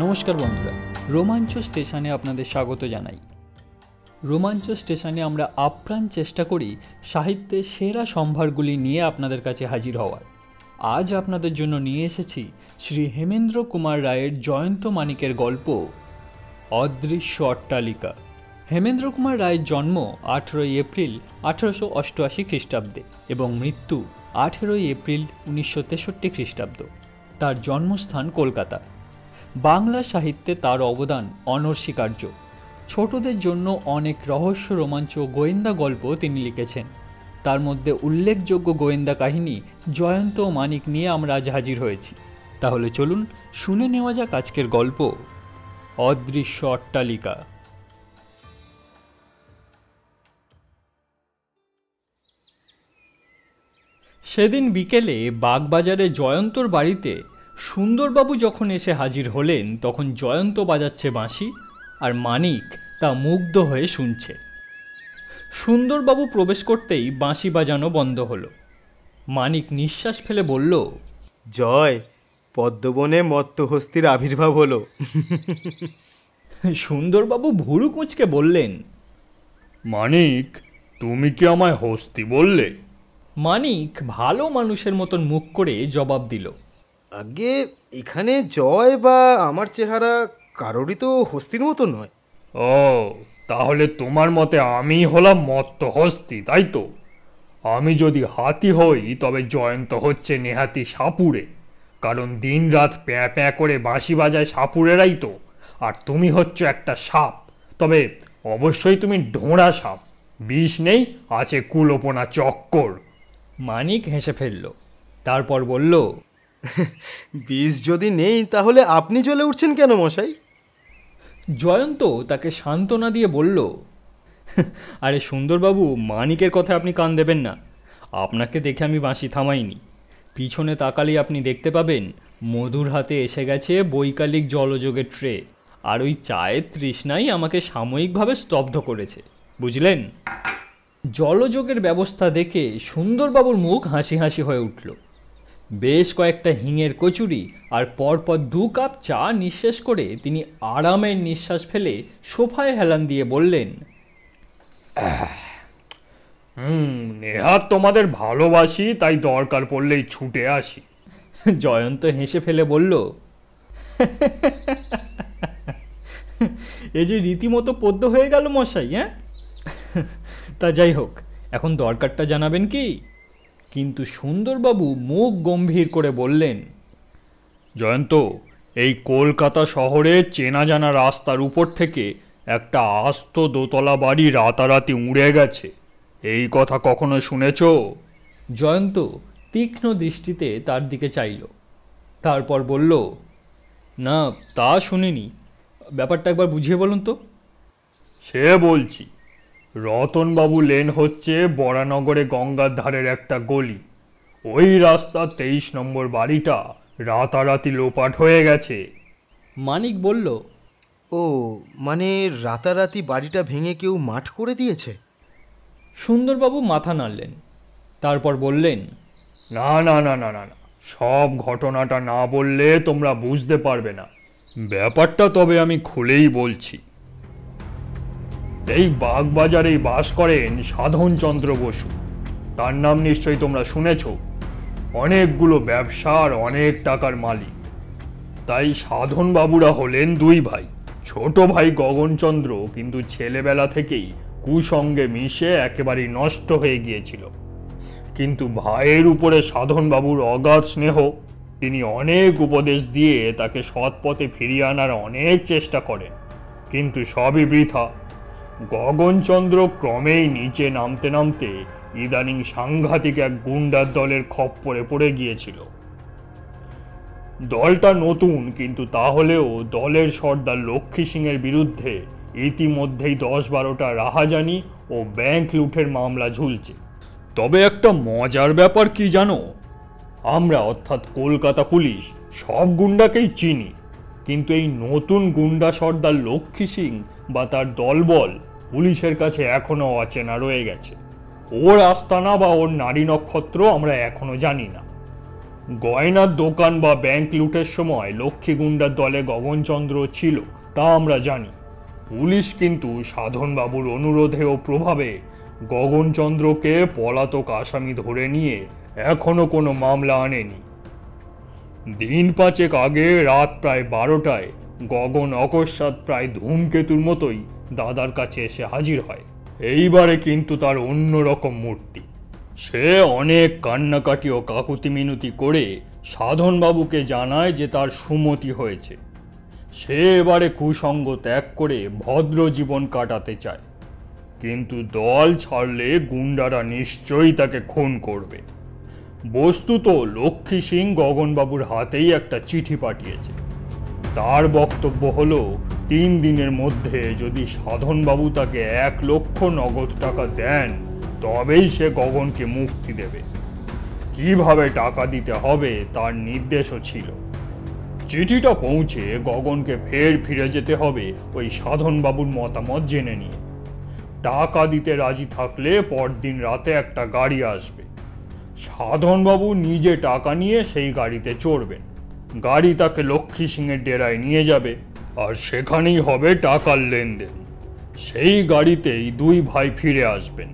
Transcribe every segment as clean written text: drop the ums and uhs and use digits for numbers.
নমস্কার বন্ধুরা, রোমাঞ্চ স্টেশনে আপনাদের স্বাগত জানাই। রোমাঞ্চ স্টেশনে আমরা আপ্রাণ চেষ্টা করি সাহিত্যের সেরা সম্ভারগুলি নিয়ে আপনাদের কাছে হাজির হওয়ার। আজ আপনাদের জন্য নিয়ে এসেছি শ্রী হেমেন্দ্র কুমার রায়ের জয়ন্ত মানিকের গল্প অদৃশ্য অট্টালিকা। হেমেন্দ্র কুমার রায়ের জন্ম 18 এপ্রিল 1888 খ্রিস্টাব্দে এবং মৃত্যু 18 এপ্রিল 1963 খ্রিস্টাব্দ। তার জন্মস্থান কলকাতা। বাংলা সাহিত্যে তার অবদান অনস্বীকার্য। ছোটদের জন্য অনেক রহস্য, রোমাঞ্চ, গোয়েন্দা গল্প তিনি লিখেছেন। তার মধ্যে উল্লেখযোগ্য গোয়েন্দা কাহিনী জয়ন্ত ও মানিক নিয়ে আমরা আজ হাজির হয়েছি। তাহলে চলুন শুনে নেওয়া যাক আজকের গল্প অদৃশ্য অট্টালিকা। সেদিন বিকেলে বাগবাজারে জয়ন্তর বাড়িতে সুন্দরবাবু যখন এসে হাজির হলেন, তখন জয়ন্ত বাজাচ্ছে বাঁশি আর মানিক তা মুগ্ধ হয়ে শুনছে। সুন্দরবাবু প্রবেশ করতেই বাঁশি বাজানো বন্ধ হলো। মানিক নিঃশ্বাস ফেলে বলল, জয়, পদ্মবনে মত্তহস্তির আবির্ভাব হলো। সুন্দরবাবু ভুরু কুঁচকে বললেন, মানিক, তুমি কি আমায় হস্তি বললে? মানিক ভালো মানুষের মতন মুখ করে জবাব দিল, আগে এখানে জয় বা আমার চেহারা কারোরই তো হস্তির মতো নয়। ও, তাহলে তোমার মতে আমি হলাম মত্তহস্তি, তাই তো? আমি যদি হাতি হই তবে জয়ন্ত হচ্ছে নেহাতি সাপুড়ে, কারণ দিন রাত প্যাঁ প্যাঁ করে বাঁশি বাজায় সাপুড়েরাই তো। আর তুমি হচ্ছ একটা সাপ, তবে অবশ্যই তুমি ঢোঁড়া সাপ। বিষ নেই, আছে কুলোপনা চক্কর। মানিক হেসে ফেলল, তারপর বলল, বিষ যদি নেই তাহলে আপনি জ্বলে উঠছেন কেন মশাই? জয়ন্ত তাকে সান্ত্বনা দিয়ে বলল, আরে সুন্দরবাবু, মানিকের কথা আপনি কান দেবেন না। আপনাকে দেখে আমি বাঁশি থামাইনি। পিছনে তাকালেই আপনি দেখতে পাবেন মধুর হাতে এসে গেছে বৈকালিক জলযোগের ট্রে, আর ওই চায়ের তৃষ্ণাই আমাকে সাময়িকভাবে স্তব্ধ করেছে, বুঝলেন? জলযোগের ব্যবস্থা দেখে সুন্দরবাবুর মুখ হাসি হাসি হয়ে উঠল। বেশ কয়েকটা হিঙের কচুরি আর পরপর 2 কাপ চা নিঃশেষ করে তিনি আরামের নিঃশ্বাস ফেলে সোফায় হেলান দিয়ে বললেন, নেহাত তোমাদের ভালোবাসি, তাই দরকার পড়লেই ছুটে আসি। জয়ন্ত হেসে ফেলে বলল, এ যে রীতিমতো পদ্য হয়ে গেল মশাই। হ্যাঁ, তা যাই হোক, এখন দরকারটা জানাবেন কি? কিন্তু সুন্দরবাবু মুখ গম্ভীর করে বললেন, জয়ন্ত, এই কলকাতা শহরে চেনা জানা রাস্তার উপর থেকে একটা আস্ত দোতলা বাড়ি রাতারাতি উড়ে গেছে। এই কথা কখনো শুনেছ? জয়ন্ত তীক্ষ্ণ দৃষ্টিতে তার দিকে চাইল, তারপর বলল, না, তা শুনিনি। ব্যাপারটা একবার বুঝিয়ে বলুন তো। সে বলছি, রতনবাবু লেন হচ্ছে বরানগরে গঙ্গার ধারের একটা গলি। ওই রাস্তা 23 নম্বর বাড়িটা রাতারাতি লোপাট হয়ে গেছে। মানিক বলল, ও, মানে রাতারাতি বাড়িটা ভেঙে কেউ মাঠ করে দিয়েছে? সুন্দরবাবু মাথা নাড়লেন, তারপর বললেন, না না না না না না, সব ঘটনাটা না বললে তোমরা বুঝতে পারবে না। ব্যাপারটা তবে আমি খুলেই বলছি। এই বাগবাজারেই বাস করেন সাধনচন্দ্র বসু। তার নাম নিশ্চয়ই তোমরা শুনেছ। অনেকগুলো ব্যবসা আর অনেক টাকার মালিক। তাই সাধনবাবুরা হলেন 2 ভাই। ছোট ভাই গগনচন্দ্র কিন্তু ছেলেবেলা থেকেই কুসঙ্গে মিশে একেবারেই নষ্ট হয়ে গিয়েছিল। কিন্তু ভাইয়ের উপরে সাধনবাবুর অগাধ স্নেহ। তিনি অনেক উপদেশ দিয়ে তাকে সৎ পথে ফিরিয়ে আনার অনেক চেষ্টা করেন, কিন্তু সবই বৃথা। গগনচন্দ্র ক্রমেই নিচে নামতে নামতে ইদানিং সাংঘাতিক এক গুন্ডার দলের খপ্পরে পড়ে গিয়েছিল। দলটা নতুন, কিন্তু তাহলেও দলের সর্দার লক্ষ্মী সিংয়ের বিরুদ্ধে ইতিমধ্যেই 10-12টা রাহাজানি ও ব্যাংক লুটের মামলা ঝুলছে। তবে একটা মজার ব্যাপার কি জানো? আমরা, অর্থাৎ কলকাতা পুলিশ, সব গুন্ডাকেই চিনি, কিন্তু এই নতুন গুন্ডা সর্দার লক্ষ্মী সিং বা তার দলবল পুলিশের কাছে এখনো অচেনা রয়ে গেছে। ওর আস্তানা বা ওর নারী নক্ষত্র আমরা এখনো জানি না। গয়নার দোকান বা ব্যাংক লুটের সময় লক্ষ্মী গুন্ডার দলে গগনচন্দ্র ছিল তা আমরা জানি। পুলিশ কিন্তু সাধনবাবুর অনুরোধে ও প্রভাবে গগনচন্দ্রকে পলাতক আসামি ধরে নিয়ে এখনো কোনো মামলা আনেনি। দিন পাঁচেক আগে রাত প্রায় 12টায় গগন অকস্মাৎ প্রায় ধূমকেতুর মতোই দাদার কাছে এসে হাজির হয়। এইবারে কিন্তু তার অন্যরকম মূর্তি। সে অনেক কান্নাকাটি ও কাকুতি মিনতি করে সাধনবাবুকে জানায় যে তার সুমতি হয়েছে। সে এবারে কুসঙ্গ ত্যাগ করে ভদ্র জীবন কাটাতে চায়, কিন্তু দল ছাড়লে গুন্ডারা নিশ্চয়ই তাকে খুন করবে। বস্তুত লক্ষ্মী সিং গগনবাবুর হাতেই একটা চিঠি পাঠিয়েছে। তার বক্তব্য হলো 3 দিনের মধ্যে যদি সাধনবাবু তাকে 1 লক্ষ নগদ টাকা দেন তবেই সে গগনকে মুক্তি দেবে। কিভাবে টাকা দিতে হবে তার নির্দেশও ছিল। চিঠিটা পৌঁছে গগনকে ফিরে যেতে হবে ওই সাধনবাবুর মতামত জেনে নিয়ে। টাকা দিতে রাজি থাকলে পরদিন রাতে একটা গাড়ি আসবে। সাধনবাবু নিজে টাকা নিয়ে সেই গাড়িতে চড়বেন। গাড়ি তাকে লক্ষ্মী সিংয়ের ডেরায় নিয়ে যাবে, আর সেখানেই হবে টাকার লেনদেন। সেই গাড়িতেই 2 ভাই ফিরে আসবেন।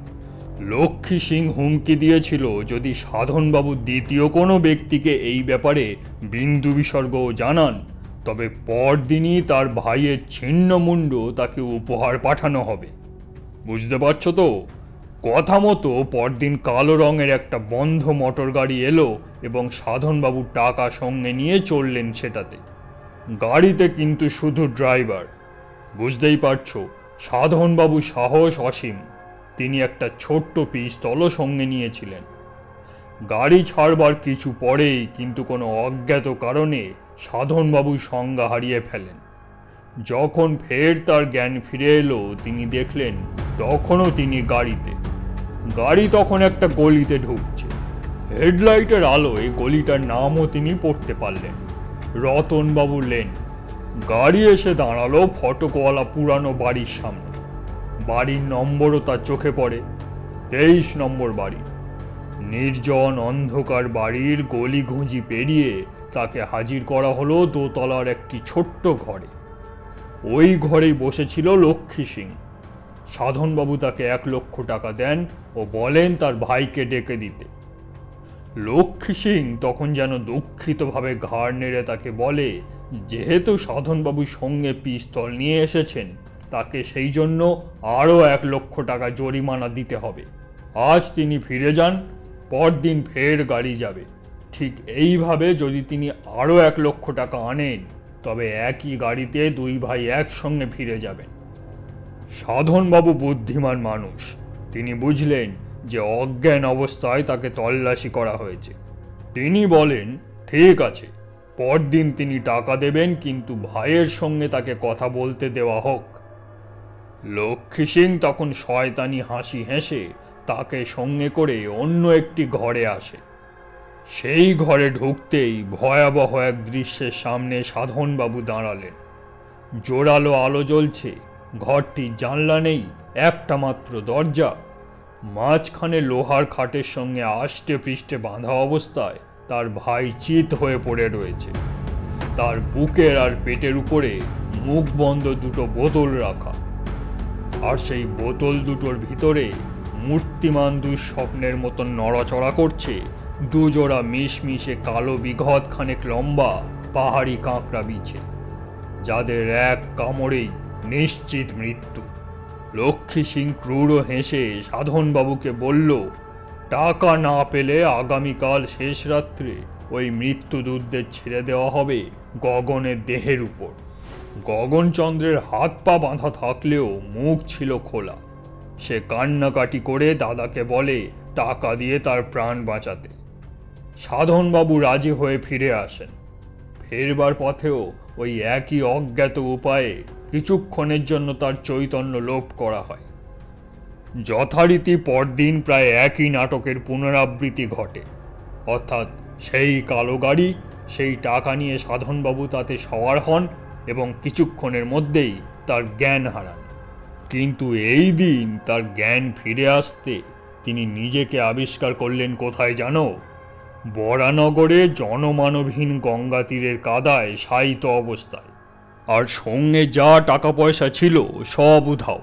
লক্ষ্মী সিং হুমকি দিয়েছিল যদি সাধনবাবু দ্বিতীয় কোনো ব্যক্তিকে এই ব্যাপারে বিন্দু বিসর্গও জানান তবে পরদিনই তার ভাইয়ের ছিন্নমুণ্ড তাকে উপহার পাঠানো হবে। বুঝতে পারছো তো? কথা মতো পরদিন কালো রঙের একটা বন্ধ মোটর গাড়ি এলো এবং সাধনবাবু টাকা সঙ্গে নিয়ে চললেন সেটাতে। গাড়িতে কিন্তু শুধু ড্রাইভার। বুঝতেই পারছো সাধনবাবু সাহস অসীম। তিনি একটা ছোট্ট পিস্তলও সঙ্গে নিয়েছিলেন। গাড়ি ছাড়বার কিছু পরেই কিন্তু কোনো অজ্ঞাত কারণে সাধনবাবু সংজ্ঞা হারিয়ে ফেলেন। যখন ফের তার জ্ঞান ফিরে এলো তিনি দেখলেন তখনও তিনি গাড়িতে। গাড়ি তখন একটা গলিতে ঢুকছে। হেডলাইটের আলোয় গলিটার নামও তিনি পড়তে পারলেন, রতনবাবু লেন। গাড়ি এসে দাঁড়ালো ফটকওয়ালা পুরানো বাড়ির সামনে। বাড়ির নম্বরও তার চোখে পড়ে, 23 নম্বর বাড়ি। নির্জন অন্ধকার বাড়ির গলি ঘুঁজি পেরিয়ে তাকে হাজির করা হলো দোতলার একটি ছোট্ট ঘরে। ওই ঘরেই বসেছিল লক্ষ্মী সিং। সাধনবাবু তাকে 1 লক্ষ টাকা দেন ও বলেন তার ভাইকে ডেকে দিতে। লক্ষ্মী সিং তখন যেন দুঃখিতভাবে ঘাড় নেড়ে তাকে বলে যেহেতু সাধনবাবুর সঙ্গে পিস্তল নিয়ে এসেছেন তাকে সেই জন্য আরও 1 লক্ষ টাকা জরিমানা দিতে হবে। আজ তিনি ফিরে যান, পরদিন ফের গাড়ি যাবে। ঠিক এইভাবে যদি তিনি আরও 1 লক্ষ টাকা আনেন তবে একই গাড়িতে 2 ভাই একসঙ্গে ফিরে যাবেন। সাধনবাবু বুদ্ধিমান মানুষ। তিনি বুঝলেন যে অজ্ঞান অবস্থায় তাকে তল্লাশি করা হয়েছে। তিনি বলেন ঠিক আছে, পরদিন তিনি টাকা দেবেন, কিন্তু ভাইয়ের সঙ্গে তাকে কথা বলতে দেওয়া হোক। লক্ষ্মী সিং তখন শয়তানি হাসি হেসে তাকে সঙ্গে করে অন্য একটি ঘরে আসে। সেই ঘরে ঢুকতেই ভয়াবহ এক দৃশ্যের সামনে সাধনবাবু দাঁড়ালেন। জোরালো আলো জ্বলছে, ঘরটির জানলা নেই, একটা মাত্র দরজা। মাঝখানে লোহার খাটের সঙ্গে আষ্টে পৃষ্ঠে বাঁধা অবস্থায় তার ভাই চিত হয়ে পড়ে রয়েছে। তার বুকের আর পেটের উপরে মুখ বন্ধ 2টো বোতল রাখা, আর সেই বোতল দুটোর ভিতরে মূর্তিমান দুঃস্বপ্নের মতন নড়াচড়া করছে 2 জোড়া মিশমিশে কালো বিঘত খানেক লম্বা পাহাড়ি কাঁকড়া বিছে, যাদের এক কামড়েই নিশ্চিত মৃত্যু। লক্ষ্মী সিং ক্রূর হেসে সাধনবাবুকে বলল টাকা না পেলে আগামীকাল শেষ রাত্রে ওই মৃত্যুদূতদের ছেড়ে দেওয়া হবে গগনের দেহের উপর। গগনচন্দ্রের হাত পা বাঁধা থাকলেও মুখ ছিল খোলা। সে কান্নাকাটি করে দাদাকে বলে টাকা দিয়ে তার প্রাণ বাঁচাতে। সাধনবাবু রাজি হয়ে ফিরে আসেন। ফেরবার পথেও ওই একই অজ্ঞাত উপায়ে কিছুক্ষণের জন্য তার চৈতন্য লোপ করা হয়। যথারীতি পরদিন প্রায় একই নাটকের পুনরাবৃত্তি ঘটে, অর্থাৎ সেই কালো গাড়ি, সেই টাকা নিয়ে সাধনবাবু তাতে সওয়ার হন এবং কিছুক্ষণের মধ্যেই তার জ্ঞান হারান। কিন্তু এই দিন তার জ্ঞান ফিরে আসতে তিনি নিজেকে আবিষ্কার করলেন কোথায় জানো? বরানগরে জনমানবহীন গঙ্গা তীরের কাদায় শায়িত অবস্থায়, আর সঙ্গে যা টাকা পয়সা ছিল সব উধাও।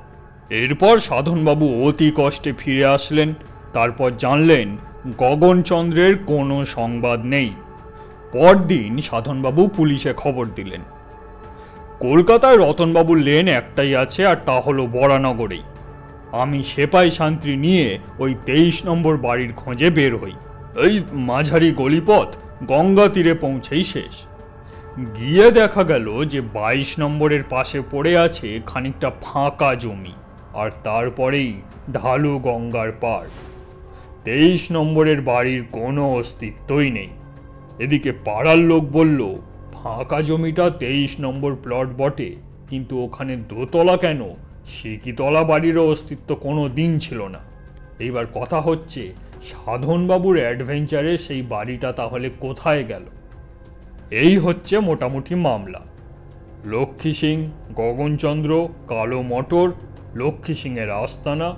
এরপর সাধনবাবু অতি কষ্টে ফিরে আসলেন। তারপর জানলেন গগনচন্দ্রের কোনো সংবাদ নেই। পরদিন সাধনবাবু পুলিশে খবর দিলেন। কলকাতায় রতনবাবুর লেন একটাই আছে, আর তা হলো বরানগরেই। আমি সেপাই শান্তি নিয়ে ওই 23 নম্বর বাড়ির খোঁজে বের হই। এই মাঝারি গলিপথ, গঙ্গা তীরে পৌঁছেই শেষ। গিয়ে দেখা গেল যে 22 নম্বরের পাশে পড়ে আছে খানিকটা ফাঁকা জমি, আর তারপরেই ঢালু গঙ্গার পাড়। 23 নম্বরের বাড়ির কোনো অস্তিত্বই নেই। এদিকে পাড়ার লোক বলল, ফাঁকা জমিটা 23 নম্বর প্লট বটে, কিন্তু ওখানে দোতলা কেন? সিকিতলা বাড়িরও অস্তিত্ব কোনো দিন ছিল না। এইবার কথা হচ্ছে, সাধনবাবুর অ্যাডভেঞ্চারে সেই বাড়িটা তাহলে কোথায় গেল? এই হচ্ছে মোটামুটি মামলা। লক্ষ্মী সিং, গগনচন্দ্র, কালো মটর, লক্ষ্মী সিংয়ের আস্তানা,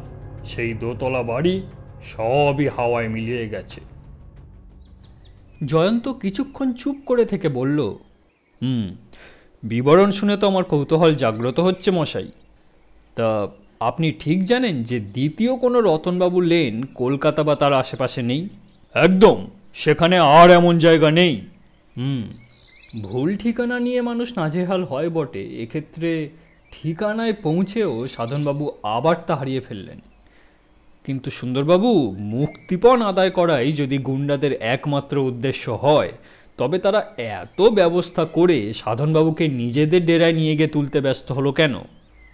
সেই দোতলা বাড়ি সবই হাওয়ায় মিলিয়ে গেছে। জয়ন্ত কিছুক্ষণ চুপ করে থেকে বলল, বিবরণ শুনে তো আমার কৌতূহল জাগ্রত হচ্ছে মশাই। তা আপনি ঠিক জানেন যে দ্বিতীয় কোনো রতনবাবু লেন কলকাতা বা তার আশেপাশে নেই? একদম, সেখানে আর এমন জায়গা নেই। ভুল ঠিকানা নিয়ে মানুষ নাজেহাল হয় বটে, এক্ষেত্রে ঠিকানায় পৌঁছেও সাধনবাবু আবার তা হারিয়ে ফেললেন। কিন্তু সুন্দরবাবু, মুক্তিপণ আদায় করাই যদি গুন্ডাদের একমাত্র উদ্দেশ্য হয়, তবে তারা এত ব্যবস্থা করে সাধনবাবুকে নিজেদের ডেরায় নিয়ে গিয়ে তুলতে ব্যস্ত হলো কেন?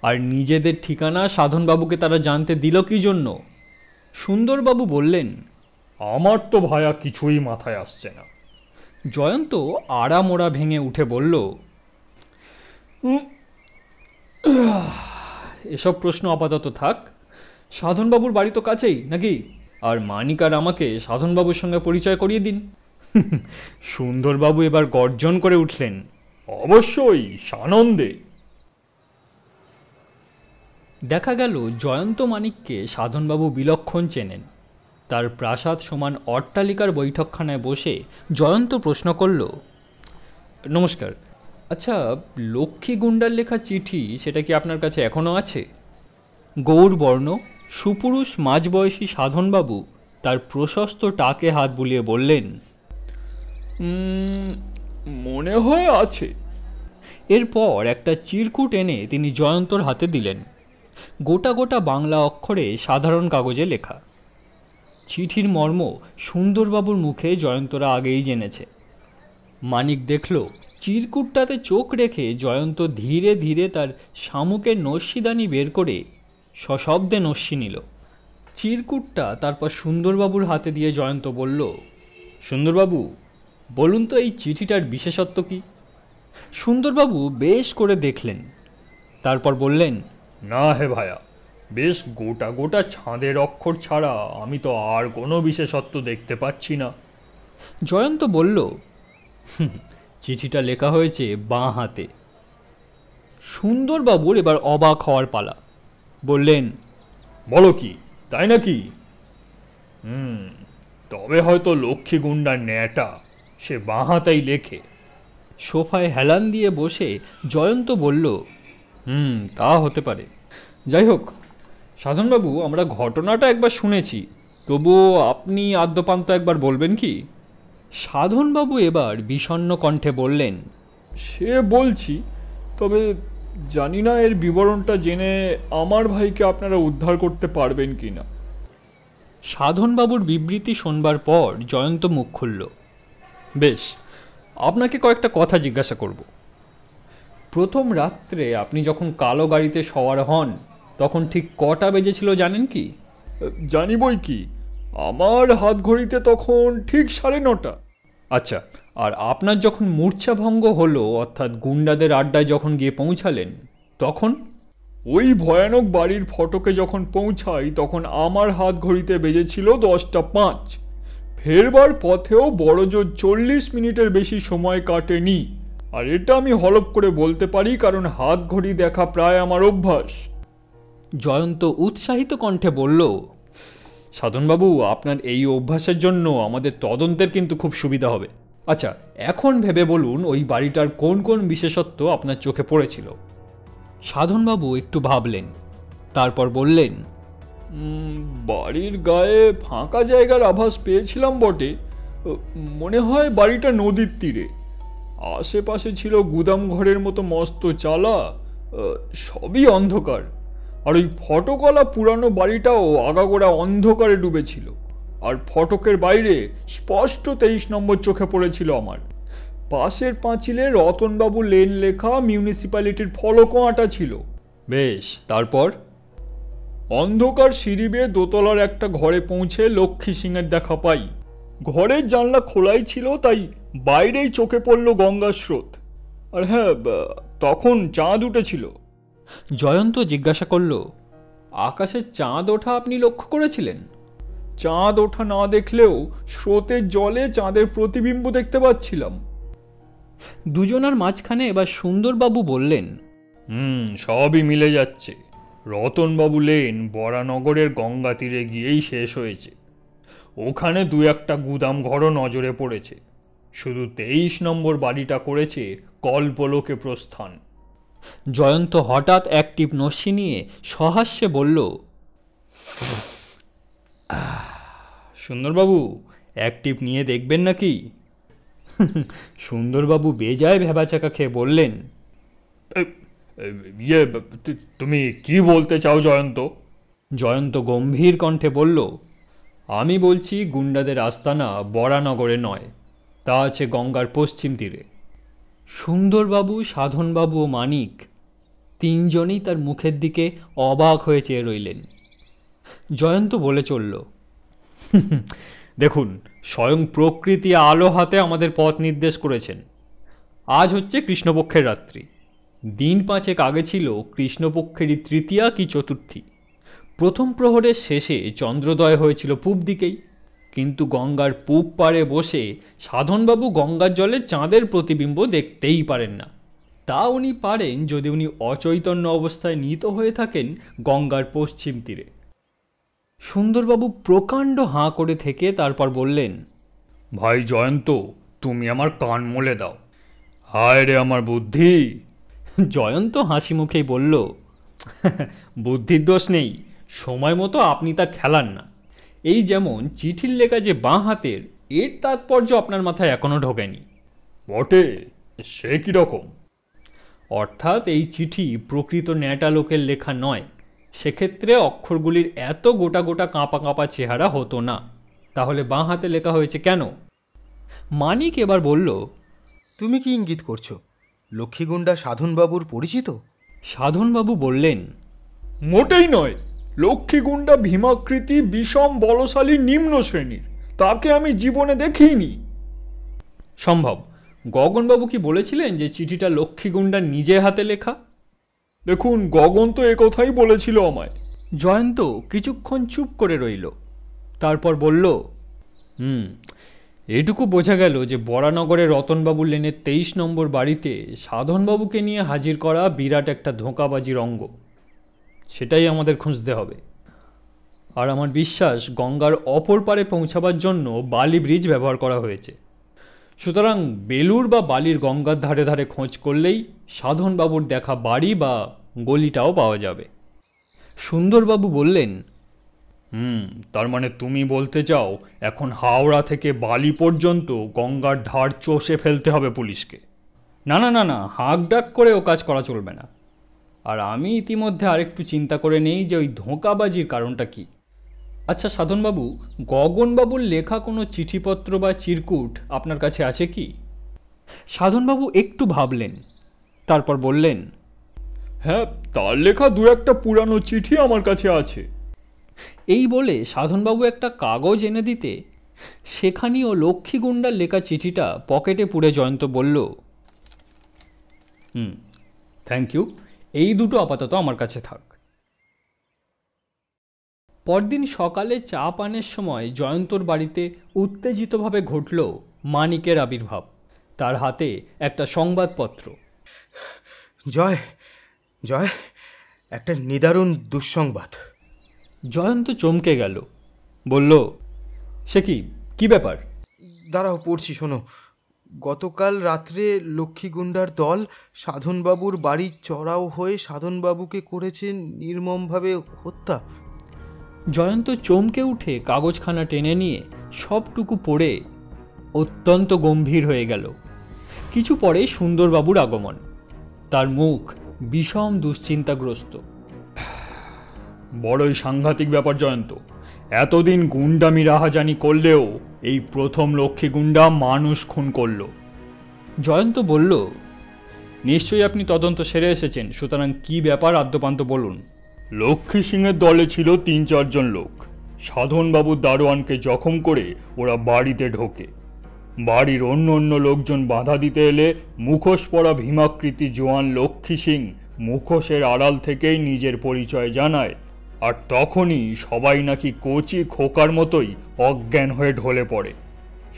আর নিজেদের ঠিকানা সাধনবাবুকে তারা জানতে দিল কি জন্য? সুন্দরবাবু বললেন, আমার তো ভায়া কিছুই মাথায় আসছে না। জয়ন্ত আড়ামোড়া ভেঙে উঠে বলল, এসব প্রশ্ন আপাতত থাক। সাধনবাবুর বাড়ি তো কাছেই নাকি? আর মানিক আর আমাকে সাধনবাবুর সঙ্গে পরিচয় করিয়ে দিন। সুন্দরবাবু এবার গর্জন করে উঠলেন, অবশ্যই, সানন্দে। দেখা গেল জয়ন্ত মানিককে সাধনবাবু বিলক্ষণ চেনেন। তার প্রাসাদ সমান অট্টালিকার বৈঠকখানায় বসে জয়ন্ত প্রশ্ন করল, নমস্কার, আচ্ছা, লক্ষ্মী গুন্ডার লেখা চিঠি সেটা কি আপনার কাছে এখনও আছে? গৌরবর্ণ সুপুরুষ মাঝবয়সী সাধনবাবু তার প্রশস্ত টাকে হাত বুলিয়ে বললেন, মনে হয় আছে। এরপর একটা চিরকুট এনে তিনি জয়ন্তর হাতে দিলেন। গোটা গোটা বাংলা অক্ষরে সাধারণ কাগজে লেখা। চিঠির মর্ম সুন্দরবাবুর মুখে জয়ন্তরা আগেই জেনেছে। মানিক দেখল চিরকুটটাতে চোখ রেখে জয়ন্ত ধীরে ধীরে তার শামুকের নস্যিদানি বের করে সশব্দে নস্যি নিল। চিরকুটটা তারপর সুন্দরবাবুর হাতে দিয়ে জয়ন্ত বলল, সুন্দরবাবু, বলুন তো এই চিঠিটার বিশেষত্ব কি? সুন্দরবাবু বেশ করে দেখলেন, তারপর বললেন, না হে ভায়া, বেশ গোটা গোটা ছাঁদের অক্ষর ছাড়া আমি তো আর কোনো বিশেষত্ব দেখতে পাচ্ছি না। জয়ন্ত বলল, চিঠিটা লেখা হয়েছে বাঁ হাতে। সুন্দরবাবুর এবার অবাক হওয়ার পালা। বললেন, বলো কি, তাই নাকি? তবে হয়তো লক্ষ্মী গুন্ডার ন্যাটা সে বাঁ হাতেই লেখে। সোফায় হেলান দিয়ে বসে জয়ন্ত বলল, তা হতে পারে। যাই হোক সাধনবাবু, আমরা ঘটনাটা একবার শুনেছি, তবুও আপনি আদ্যপান্ত একবার বলবেন কি? সাধনবাবু এবার বিষণ্ণ কণ্ঠে বললেন, সে বলছি, তবে জানি না এর বিবরণটা জেনে আমার ভাইকে আপনারা উদ্ধার করতে পারবেন কি না। সাধনবাবুর বিবৃতি শোনবার পর জয়ন্ত মুখ খুলল। বেশ, আপনাকে কয়েকটা কথা জিজ্ঞাসা করব। প্রথম রাত্রে আপনি যখন কালো গাড়িতে সওয়ার হন, তখন ঠিক কটা বেজেছিল জানেন কি? জানি বই কি, আমার হাত ঘড়িতে তখন ঠিক 9:30। আচ্ছা, আর আপনার যখন মূর্ছাভঙ্গ হলো, অর্থাৎ গুন্ডাদের আড্ডায় যখন গিয়ে পৌঁছালেন, তখন? ওই ভয়ানক বাড়ির ফটকে যখন পৌঁছাই, তখন আমার হাত ঘড়িতে বেজেছিল 10:05। ফেরবার পথেও বড়জোর 40 মিনিটের বেশি সময় কাটেনি। আর এটা আমি হলপ করে বলতে পারি, কারণ হাত ঘড়ি দেখা প্রায় আমার অভ্যাস। জয়ন্ত উৎসাহিত কণ্ঠে বলল, সাধনবাবু, আপনার এই অভ্যাসের জন্য আমাদের তদন্তের কিন্তু খুব সুবিধা হবে। আচ্ছা, এখন ভেবে বলুন ওই বাড়িটার কোন কোন বিশেষত্ব আপনার চোখে পড়েছিল? সাধনবাবু একটু ভাবলেন, তারপর বললেন, বাড়ির গায়ে ফাঁকা জায়গার আভাস পেয়েছিলাম বটে। মনে হয় বাড়িটা নদীর তীরে। আশেপাশে ছিল গুদাম ঘরের মতো মস্ত চালা, সবই অন্ধকার। আর ওই ফটকলা পুরানো বাড়িটাও আগাগোড়া অন্ধকারে ডুবেছিল। আর ফটকের বাইরে স্পষ্ট 23 নম্বর চোখে পড়েছিল আমার। পাশের পাঁচিলে রতনবাবু লেন লেখা মিউনিসিপ্যালিটির ফলকও আঁটা ছিল। বেশ, তারপর? অন্ধকার সিঁড়ি বেয়ে দোতলার একটা ঘরে পৌঁছে লক্ষ্মী সিংয়ের দেখা পাই। ঘরের জানলা খোলাই ছিল, তাই বাইরেই চোখে পড়ল গঙ্গার স্রোত। আর হ্যাঁ, তখন চাঁদ উঠেছিল। জয়ন্ত জিজ্ঞাসা করল, আকাশের চাঁদ ওঠা আপনি লক্ষ্য করেছিলেন? চাঁদ ওঠা না দেখলেও স্রোতের জলে চাঁদের প্রতিবিম্ব দেখতে পাচ্ছিলাম। দুজনার মাঝখানে এবার সুন্দরবাবু বললেন, সবই মিলে যাচ্ছে। রতনবাবু লেন বরানগরের গঙ্গা তীরে গিয়েই শেষ হয়েছে। ওখানে দু একটা গুদাম ঘরও নজরে পড়েছে। শুধু 23 নম্বর বাড়িটা করেছে কল্পলোকে প্রস্থান। জয়ন্ত হঠাৎ এক টিপ নস্যি নিয়ে সহাস্যে বলল, সুন্দরবাবু, এক টিপ নিয়ে দেখবেন নাকি? সুন্দরবাবু বেজায় ভেবাচাকা খেয়ে বললেন, তুমি কি বলতে চাও জয়ন্ত? জয়ন্ত গম্ভীর কণ্ঠে বলল, আমি বলছি গুন্ডাদের আস্তানা বরানগরে নয়, তা আছে গঙ্গার পশ্চিম তীরে। সুন্দরবাবু, সাধনবাবু ও মানিক তিনজনই তার মুখের দিকে অবাক হয়ে চেয়ে রইলেন। জয়ন্ত বলে চলল, দেখুন, স্বয়ং প্রকৃতি আলো হাতে আমাদের পথ নির্দেশ করেছেন। আজ হচ্ছে কৃষ্ণপক্ষের রাত্রি। দিন 5 আগে ছিল কৃষ্ণপক্ষেরই তৃতীয়া কি চতুর্থী। প্রথম প্রহরের শেষে চন্দ্রোদয় হয়েছিল পূব দিকেই। কিন্তু গঙ্গার পূব পাড়ে বসে সাধনবাবু গঙ্গার জলে চাঁদের প্রতিবিম্ব দেখতেই পারেন না। তা উনি পারেন যদি উনি অচৈতন্য অবস্থায় নীত হয়ে থাকেন গঙ্গার পশ্চিম তীরে। সুন্দরবাবু প্রকাণ্ড হাঁ করে থেকে তারপর বললেন, ভাই জয়ন্ত, তুমি আমার কান মলে দাও। হায় রে আমার বুদ্ধি। জয়ন্ত হাসি মুখেই বলল, বুদ্ধির দোষ নেই, সময় মতো আপনি তা খেলান না। এই যেমন চিঠির লেখা যে বাঁ হাতের, এর তাৎপর্য আপনার মাথায় এখনো ঢোকেনি। বটে, সে কি রকম? অর্থাৎ এই চিঠি প্রকৃত ন্যাটা লোকের লেখা নয়। সেক্ষেত্রে অক্ষরগুলির এত গোটা গোটা কাঁপা কাঁপা চেহারা হতো না। তাহলে বাঁ হাতে লেখা হয়েছে কেন? মানিক এবার বলল, তুমি কি ইঙ্গিত করছো? লক্ষ্মীগুন্ডা সাধনবাবুর পরিচিত? সাধনবাবু বললেন, মোটেই নয়। লক্ষ্মীগুন্ডা ভীমাকৃতি বিষম বলশালী নিম্ন শ্রেণীর। তাকে আমি জীবনে দেখিনি। সম্ভব। গগনবাবু কি বলেছিলেন যে চিঠিটা লক্ষ্মীগুন্ডার নিজের হাতে লেখা? দেখুন, গগন তো একথাই বলেছিল আমায়। জয়ন্ত কিছুক্ষণ চুপ করে রইল, তারপর বলল, এটুকু বোঝা গেল যে বরানগরের রতনবাবু লেনের 23 নম্বর বাড়িতে সাধনবাবুকে নিয়ে হাজির করা বিরাট একটা ধোঁকাবাজির অঙ্গ। সেটাই আমাদের খুঁজতে হবে। আর আমার বিশ্বাস গঙ্গার অপর পারে পৌঁছাবার জন্য বালি ব্রিজ ব্যবহার করা হয়েছে। সুতরাং বেলুর বা বালির গঙ্গার ধারে ধারে খোঁজ করলেই সাধনবাবুর দেখা বাড়ি বা গলিটাও পাওয়া যাবে। সুন্দরবাবু বললেন, তার মানে তুমি বলতে চাও এখন হাওড়া থেকে বালি পর্যন্ত গঙ্গার ধার চষে ফেলতে হবে পুলিশকে? না না না না, হাঁক ডাক করে ও কাজ করা চলবে না। আর আমি ইতিমধ্যে আরেকটু চিন্তা করে নেই যে ওই ধোঁকাবাজির কারণটা কি। আচ্ছা সাধনবাবু, গগনবাবুর লেখা কোনো চিঠিপত্র বা চিরকুট আপনার কাছে আছে কি? সাধনবাবু একটু ভাবলেন, তারপর বললেন, হ্যাঁ, তার লেখা দু একটা পুরানো চিঠি আমার কাছে আছে। এই বলে সাধনবাবু একটা কাগজ এনে দিতে সেখানেও লক্ষ্মীগুন্ডার লেখা চিঠিটা পকেটে পুরে জয়ন্ত বলল, থ্যাংক ইউ, এই দুটো আপাতত আমার কাছে থাক। পরদিন সকালে চা পানের সময় জয়ন্তর বাড়িতে উত্তেজিতভাবে ঘটল মানিকের আবির্ভাব। তার হাতে একটা সংবাদপত্র। জয়, জয়, একটা নিদারুণ দুঃসংবাদ। জয়ন্ত চমকে গেল। বলল, সে কি ব্যাপার? দাঁড়াও, পড়ছি শোনো। গতকাল রাত্রে লক্ষ্মী গুন্ডার দল সাধনবাবুর বাড়ি চড়াও হয়ে সাধনবাবুকে করেছে নির্মমভাবে হত্যা। জয়ন্ত চমকে উঠে কাগজখানা টেনে নিয়ে সবটুকু পড়ে অত্যন্ত গম্ভীর হয়ে গেল। কিছু পরে সুন্দরবাবুর আগমন। তার মুখ বিষম দুশ্চিন্তাগ্রস্ত। বড়ই সাংঘাতিক ব্যাপার জয়ন্ত। এতদিন গুন্ডামি রাহাজানি করলেও এই প্রথম লক্ষ্মী গুন্ডা মানুষ খুন করল। জয়ন্ত বলল, নিশ্চয়ই আপনি তদন্ত সেরে এসেছেন, সুতরাং কি ব্যাপার আদ্যপান্ত বলুন। লক্ষ্মী সিংয়ের দলে ছিল ৩-৪ জন লোক। সাধনবাবুর দারোয়ানকে জখম করে ওরা বাড়িতে ঢোকে। বাড়ির অন্য লোকজন বাধা দিতে এলে মুখোশ পরা ভীমাকৃতি জোয়ান লক্ষ্মী সিং মুখোশের আড়াল থেকেই নিজের পরিচয় জানায়। আর তখনই সবাই নাকি কচি খোকার মতোই অজ্ঞান হয়ে ঢলে পড়ে।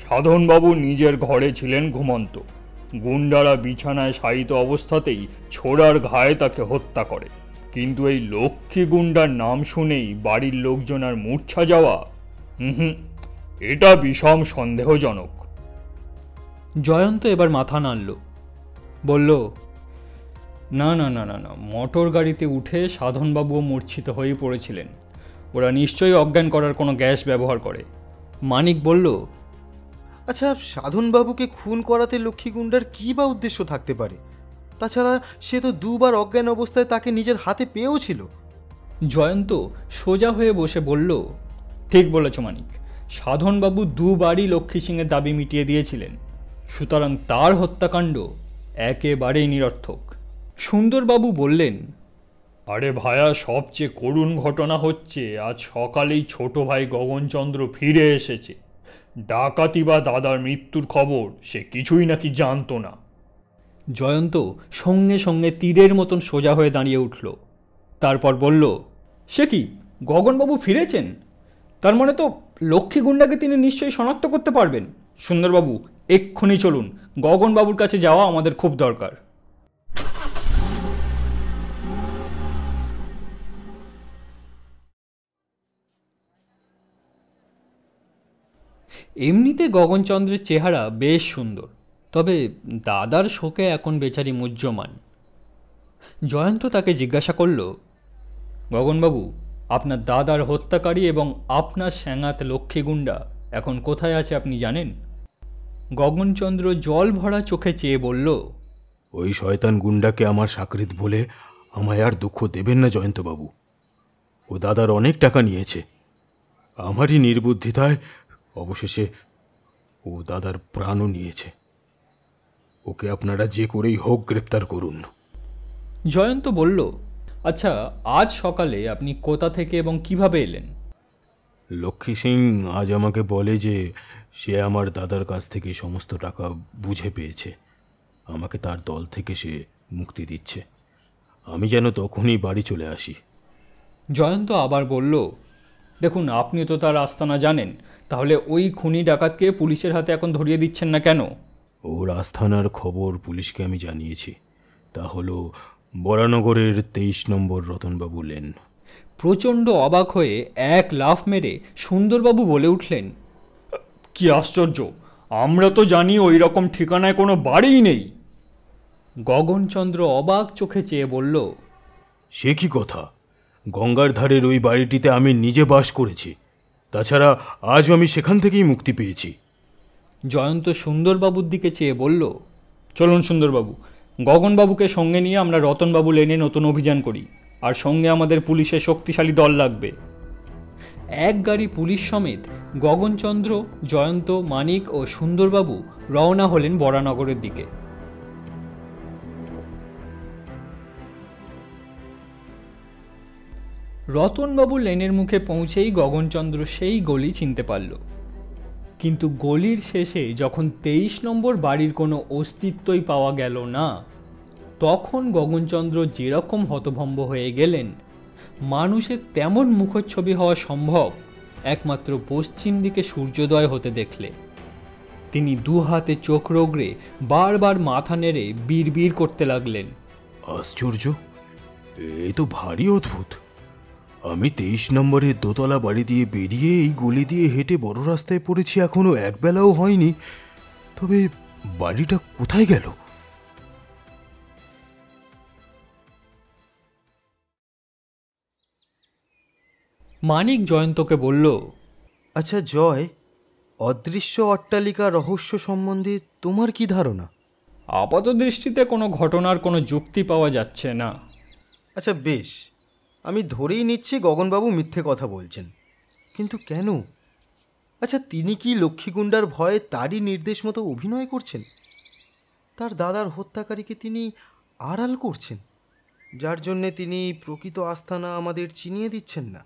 সাধনবাবু নিজের ঘরে ছিলেন ঘুমন্ত। গুন্ডারা বিছানায় শায়িত অবস্থাতেই ছোড়ার ঘায়ে তাকে হত্যা করে। কিন্তু এই লক্ষ্মী গুন্ডার নাম শুনেই বাড়ির লোকজন আর মূর্ছা যাওয়া, এটা বিষম সন্দেহজনক। জয়ন্ত এবার মাথা নাড়ল, বলল, না, মোটর গাড়িতে উঠে সাধনবাবুও মূর্ছিত হয়ে পড়েছিলেন। ওরা নিশ্চয়ই অজ্ঞান করার কোনো গ্যাস ব্যবহার করে। মানিক বলল, আচ্ছা, সাধনবাবুকে খুন করাতে লক্ষ্মী গুন্ডার কী বা উদ্দেশ্য থাকতে পারে? তাছাড়া সে তো দুবার অজ্ঞান অবস্থায় তাকে নিজের হাতে পেয়েও ছিল। জয়ন্ত সোজা হয়ে বসে বলল, ঠিক বলেছ মানিক। সাধনবাবু দুবারই লক্ষ্মী সিংয়ের দাবি মিটিয়ে দিয়েছিলেন, সুতরাং তার হত্যাকাণ্ড একেবারেই নিরর্থক। সুন্দরবাবু বললেন, আরে ভায়া, সবচেয়ে করুণ ঘটনা হচ্ছে আজ সকালেই ছোট ভাই গগনচন্দ্র ফিরে এসেছে। ডাকাতি বা দাদার মৃত্যুর খবর সে কিছুই নাকি জানতো না। জয়ন্ত সঙ্গে সঙ্গে তীরের মতন সোজা হয়ে দাঁড়িয়ে উঠল। তারপর বলল, সে কি, গগনবাবু ফিরেছেন? তার মানে তো লক্ষ্মী গুন্ডাকে তিনি নিশ্চয়ই শনাক্ত করতে পারবেন। সুন্দরবাবু, এক্ষুনি চলুন, গগনবাবুর কাছে যাওয়া আমাদের খুব দরকার। এমনিতে গগনচন্দ্রের চেহারা বেশ সুন্দর, তবে দাদার শোকে এখন বেচারি মুহ্যমান। জয়ন্ত তাকে জিজ্ঞাসা করল, গগনবাবু, আপনার দাদার হত্যাকারী এবং আপনার স্যাঙাত লক্ষ্মী গুন্ডা এখন কোথায় আছে আপনি জানেন? গগনচন্দ্র জল ভরা চোখে চেয়ে বলল, ওই শয়তান গুন্ডাকে আমার সাকৃত বলে আমায় আর দুঃখ দেবেন না জয়ন্তবাবু। ও দাদার অনেক টাকা নিয়েছে। আমারই নির্বুদ্ধিতায় অবশেষে ও দাদার প্রাণও নিয়েছে। ওকে আপনারা যে করেই হোক গ্রেপ্তার করুন। জয়ন্ত বলল, আচ্ছা, আজ সকালে আপনি কোথা থেকে এবং কিভাবে এলেন? লক্ষ্মী সিং আজ আমাকে বলে যে সে আমার দাদার কাছ থেকে সমস্ত টাকা বুঝে পেয়েছে। আমাকে তার দল থেকে সে মুক্তি দিচ্ছে। আমি যেন তখনই বাড়ি চলে আসি। জয়ন্ত আবার বলল, দেখুন, আপনি তো তার আস্তানা জানেন, তাহলে ওই খুনি ডাকাতকে পুলিশের হাতে এখন ধরিয়ে দিচ্ছেন না কেন? ওর আস্থানার খবর পুলিশকে আমি জানিয়েছি। তা হলো বরানগরের 23 নম্বর রতনবাবু লেন। প্রচণ্ড অবাক হয়ে এক লাফ মেরে সুন্দরবাবু বলে উঠলেন, কি আশ্চর্য! আমরা তো জানি ওই রকম ঠিকানায় কোনো বাড়িই নেই। গগনচন্দ্র অবাক চোখে চেয়ে বলল, সে কি কথা? গঙ্গার ধারের ওই বাড়িটিতে আমি নিজে বাস করেছি। তাছাড়া আজও আমি সেখান থেকেই মুক্তি পেয়েছি। জয়ন্ত সুন্দরবাবুর দিকে চেয়ে বলল, চলুন সুন্দরবাবু, গগনবাবুকে সঙ্গে নিয়ে আমরা রতনবাবু লেনে নতুন অভিযান করি, আর সঙ্গে আমাদের পুলিশের শক্তিশালী দল লাগবে। এক গাড়ি পুলিশ সমেত গগনচন্দ্র, জয়ন্ত, মানিক ও সুন্দরবাবু রওনা হলেন বরানগরের দিকে। রতনবাবু লেনের মুখে পৌঁছেই গগনচন্দ্র সেই গলি চিনতে পারল। কিন্তু গলির শেষে যখন 23 নম্বর বাড়ির কোনো অস্তিত্বই পাওয়া গেল না, তখন গগনচন্দ্র যেরকম হতভম্ব হয়ে গেলেন, মানুষের তেমন মুখচ্ছবি হওয়া সম্ভব একমাত্র পশ্চিম দিকে সূর্যোদয় হতে দেখলে। তিনি দু হাতে চোখ রগড়ে বারবার মাথা নেড়ে বিড়বিড় করতে লাগলেন, আশ্চর্য, এ তো ভারী অদ্ভুত। আমি 23 নম্বরের দোতলা বাড়ি দিয়ে বেরিয়ে এই গলি দিয়ে হেঁটে বড় রাস্তায় পড়েছি, এখনো একবেলাও হয়নি। তবে বাড়িটা কোথায় গেল? মানিক জয়ন্তকে বলল, আচ্ছা জয়, অদৃশ্য অট্টালিকা রহস্য সম্বন্ধে তোমার কি ধারণা? আপাত দৃষ্টিতে কোনো ঘটনার কোনো যুক্তি পাওয়া যাচ্ছে না। আচ্ছা বেশ, আমি ধরেই নিচ্ছি গগনবাবু মিথ্যে কথা বলছেন, কিন্তু কেন? আচ্ছা, তিনি কি লক্ষ্মীগুন্ডার ভয়ে তারই নির্দেশ মতো অভিনয় করছেন? তার দাদার হত্যাকারীকে তিনি আড়াল করছেন, যার জন্যে তিনি প্রকৃত আস্তানা আমাদের চিনিয়ে দিচ্ছেন না।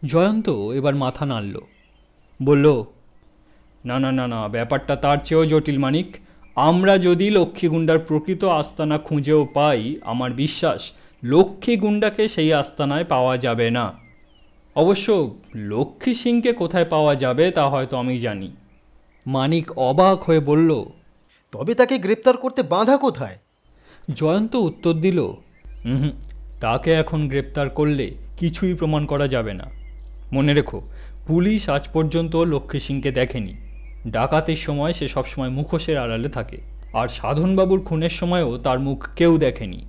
জয়ন্ত এবার মাথা নাড়ল, বলল, না না না না, ব্যাপারটা তার চেয়েও জটিল মানিক। আমরা যদি লক্ষ্মীগুন্ডার প্রকৃত আস্তানা খুঁজেও পাই, আমার বিশ্বাস লক্ষ্মীগুন্ডাকে সেই আস্তানায় পাওয়া যাবে না। অবশ্য লক্ষ্মী সিংকে কোথায় পাওয়া যাবে তা হয়তো আমি জানি। মানিক অবাক হয়ে বলল, তবে তাকে গ্রেপ্তার করতে বাধা কোথায়? জয়ন্ত উত্তর দিল, হুম, তাকে এখন গ্রেপ্তার করলে কিছুই প্রমাণ করা যাবে না। মনে রেখো, পুলিশ আজ পর্যন্ত লক্ষ্মী সিংকে দেখেনি। ডাকাতির সময় সে সবসময় মুখোশের আড়ালে থাকে, আর সাধনবাবুর খুনের সময়ও তার মুখ কেউ দেখেনি।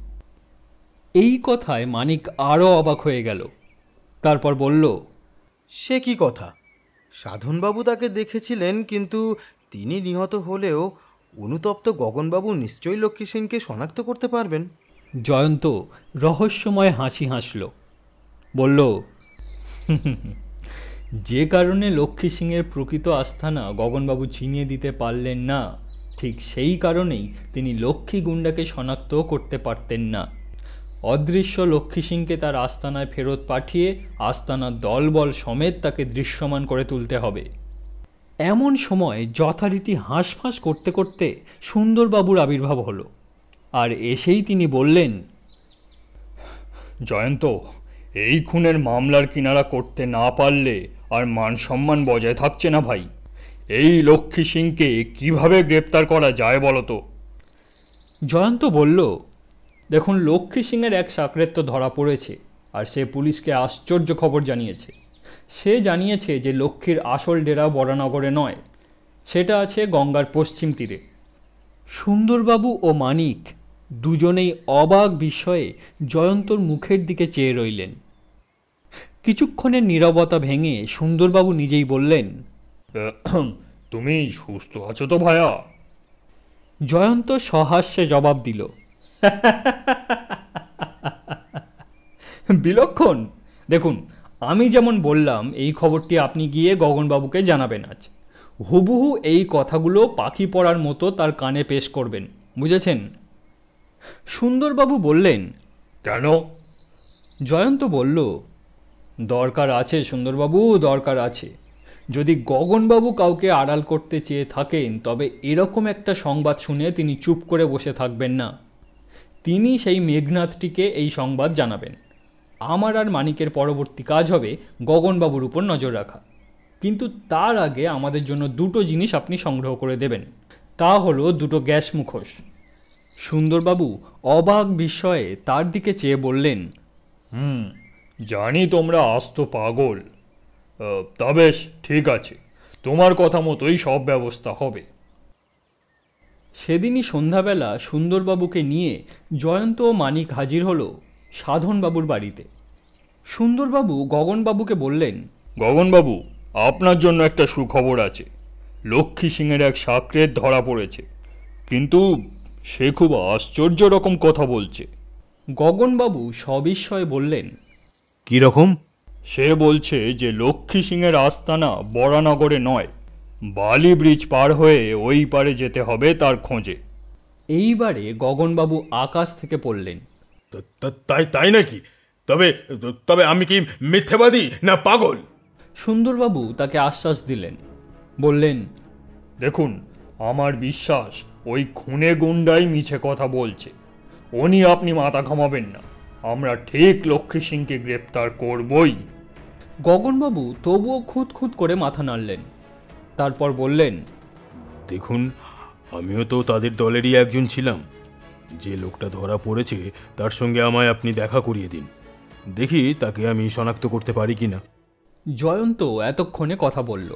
এই কথায় মানিক আরও অবাক হয়ে গেল। তারপর বলল, সে কি কথা? সাধনবাবু তাকে দেখেছিলেন, কিন্তু তিনি নিহত হলেও অনুতপ্ত গগনবাবু নিশ্চয়ই লক্ষ্মী সিংকে শনাক্ত করতে পারবেন। জয়ন্ত রহস্যময় হাসি হাসল, বলল, যে কারণে লক্ষ্মী সিংয়ের প্রকৃত আস্থানা গগনবাবু চিনিয়ে দিতে পারলেন না, ঠিক সেই কারণেই তিনি লক্ষ্মী গুন্ডাকে শনাক্ত করতে পারতেন না। অদৃশ্য লক্ষ্মী সিংকে তার আস্তানায় ফেরত পাঠিয়ে আস্তানার দলবল সমেত তাকে দৃশ্যমান করে তুলতে হবে। এমন সময় যথারীতি হাঁসফাঁস করতে করতে সুন্দরবাবুর আবির্ভাব হলো, আর এসেই তিনি বললেন, জয়ন্ত, এই খুনের মামলার কিনারা করতে না পারলে আর মান সম্মান বজায় থাকছে না ভাই। এই লক্ষ্মী সিংকে কিভাবে গ্রেপ্তার করা যায় বলো তো? জয়ন্ত বলল, দেখুন, লক্ষ্মী সিংয়ের এক সাকরেত ধরা পড়েছে, আর সে পুলিশকে আশ্চর্য খবর জানিয়েছে। সে জানিয়েছে যে লক্ষ্মীর আসল ডেরা বরানগরে নয়, সেটা আছে গঙ্গার পশ্চিম তীরে। সুন্দরবাবু ও মানিক দুজনেই অবাক বিস্ময়ে জয়ন্তর মুখের দিকে চেয়ে রইলেন। কিছুক্ষণের নীরবতা ভেঙে সুন্দরবাবু নিজেই বললেন, তুমি সুস্থ আছো তো ভায়া? জয়ন্ত সহাস্যে জবাব দিল, বিলক্ষণ। দেখুন, আমি যেমন বললাম এই খবরটি আপনি গিয়ে গগনবাবুকে জানাবেন আজ। হুবহু এই কথাগুলো পাখি পড়ার মতো তার কানে পেশ করবেন, বুঝেছেন? সুন্দরবাবু বললেন, কেন? জয়ন্ত বলল, দরকার আছে সুন্দরবাবু, দরকার আছে। যদি গগনবাবু কাউকে আড়াল করতে চেয়ে থাকেন, তবে এরকম একটা সংবাদ শুনে তিনি চুপ করে বসে থাকবেন না। তিনি সেই মেঘনাথটিকে এই সংবাদ জানাবেন। আমার আর মানিকের পরবর্তী কাজ হবে গগনবাবুর উপর নজর রাখা। কিন্তু তার আগে আমাদের জন্য দুটো জিনিস আপনি সংগ্রহ করে দেবেন। তা হলো দুটো গ্যাস মুখোশ। সুন্দরবাবু অবাক বিস্ময়ে তার দিকে চেয়ে বললেন, জানি তোমরা আস্ত পাগল। তা বেশ, ঠিক আছে, তোমার কথা মতোই সব ব্যবস্থা হবে। সেদিনই সন্ধ্যাবেলা সুন্দরবাবুকে নিয়ে জয়ন্ত ও মানিক হাজির হলো সাধনবাবুর বাড়িতে। সুন্দরবাবু গগনবাবুকে বললেন, গগনবাবু, আপনার জন্য একটা সুখবর আছে। লক্ষ্মী সিংয়ের এক সাকরেত ধরা পড়েছে, কিন্তু সে খুব আশ্চর্য রকম কথা বলছে। গগনবাবু সবিস্ময়ে বললেন, কি রকম? সে বলছে যে লক্ষ্মী সিংয়ের আস্তানা বরানগরে নয়, বালি ব্রিজ পার হয়ে ওই পারে যেতে হবে তার খোঁজে। এইবারে গগনবাবু আকাশ থেকে পড়লেন। তাই তাই নাকি? তবে তবে আমি কি মিথ্যাবাদী না পাগল? সুন্দরবাবু তাকে আশ্বাস দিলেন, বললেন, দেখুন, আমার বিশ্বাস ওই খুনে গুন্ডাই মিছে কথা বলছে। ও নিয়ে আপনি মাথা ঘামাবেন না, আমরা ঠিক লক্ষ্মী সিংকে গ্রেপ্তার করবই। গগনবাবু তবুও খুঁত খুঁত করে মাথা নাড়লেন। তারপর বললেন, দেখুন, আমিও তো তাদের দলেরই একজন ছিলাম। যে লোকটা ধরা পড়েছে তার সঙ্গে আমায় আপনি দেখা করিয়ে দিন। দেখি তাকে আমি শনাক্ত করতে পারি কিনা। জয়ন্ত এতক্ষণে কথা বলল।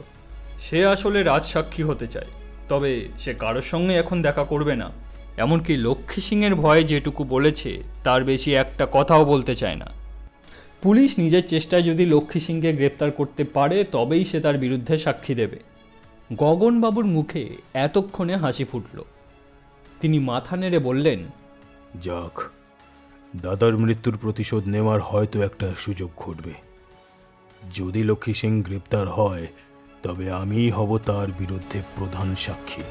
সে আসলে রাজসাক্ষী হতে চায়, তবে সে কারোর সঙ্গে এখন দেখা করবে না। এমনকি লক্ষ্মী সিংয়ের ভয়ে যেটুকু বলেছে তার বেশি একটা কথাও বলতে চায় না। পুলিশ নিজের চেষ্টায় যদি লক্ষ্মী সিংকে গ্রেপ্তার করতে পারে তবেই সে তার বিরুদ্ধে সাক্ষী দেবে। গগনবাবুর মুখে এতক্ষণে হাসি ফুটল। তিনি মাথা নেড়ে বললেন, যাক, দাদার মৃত্যুর প্রতিশোধ নেওয়ার হয়তো একটা সুযোগ ঘটবে। যদি লক্ষ্মী সিং গ্রেপ্তার হয় তবে আমিই হব তার বিরুদ্ধে প্রধান সাক্ষী।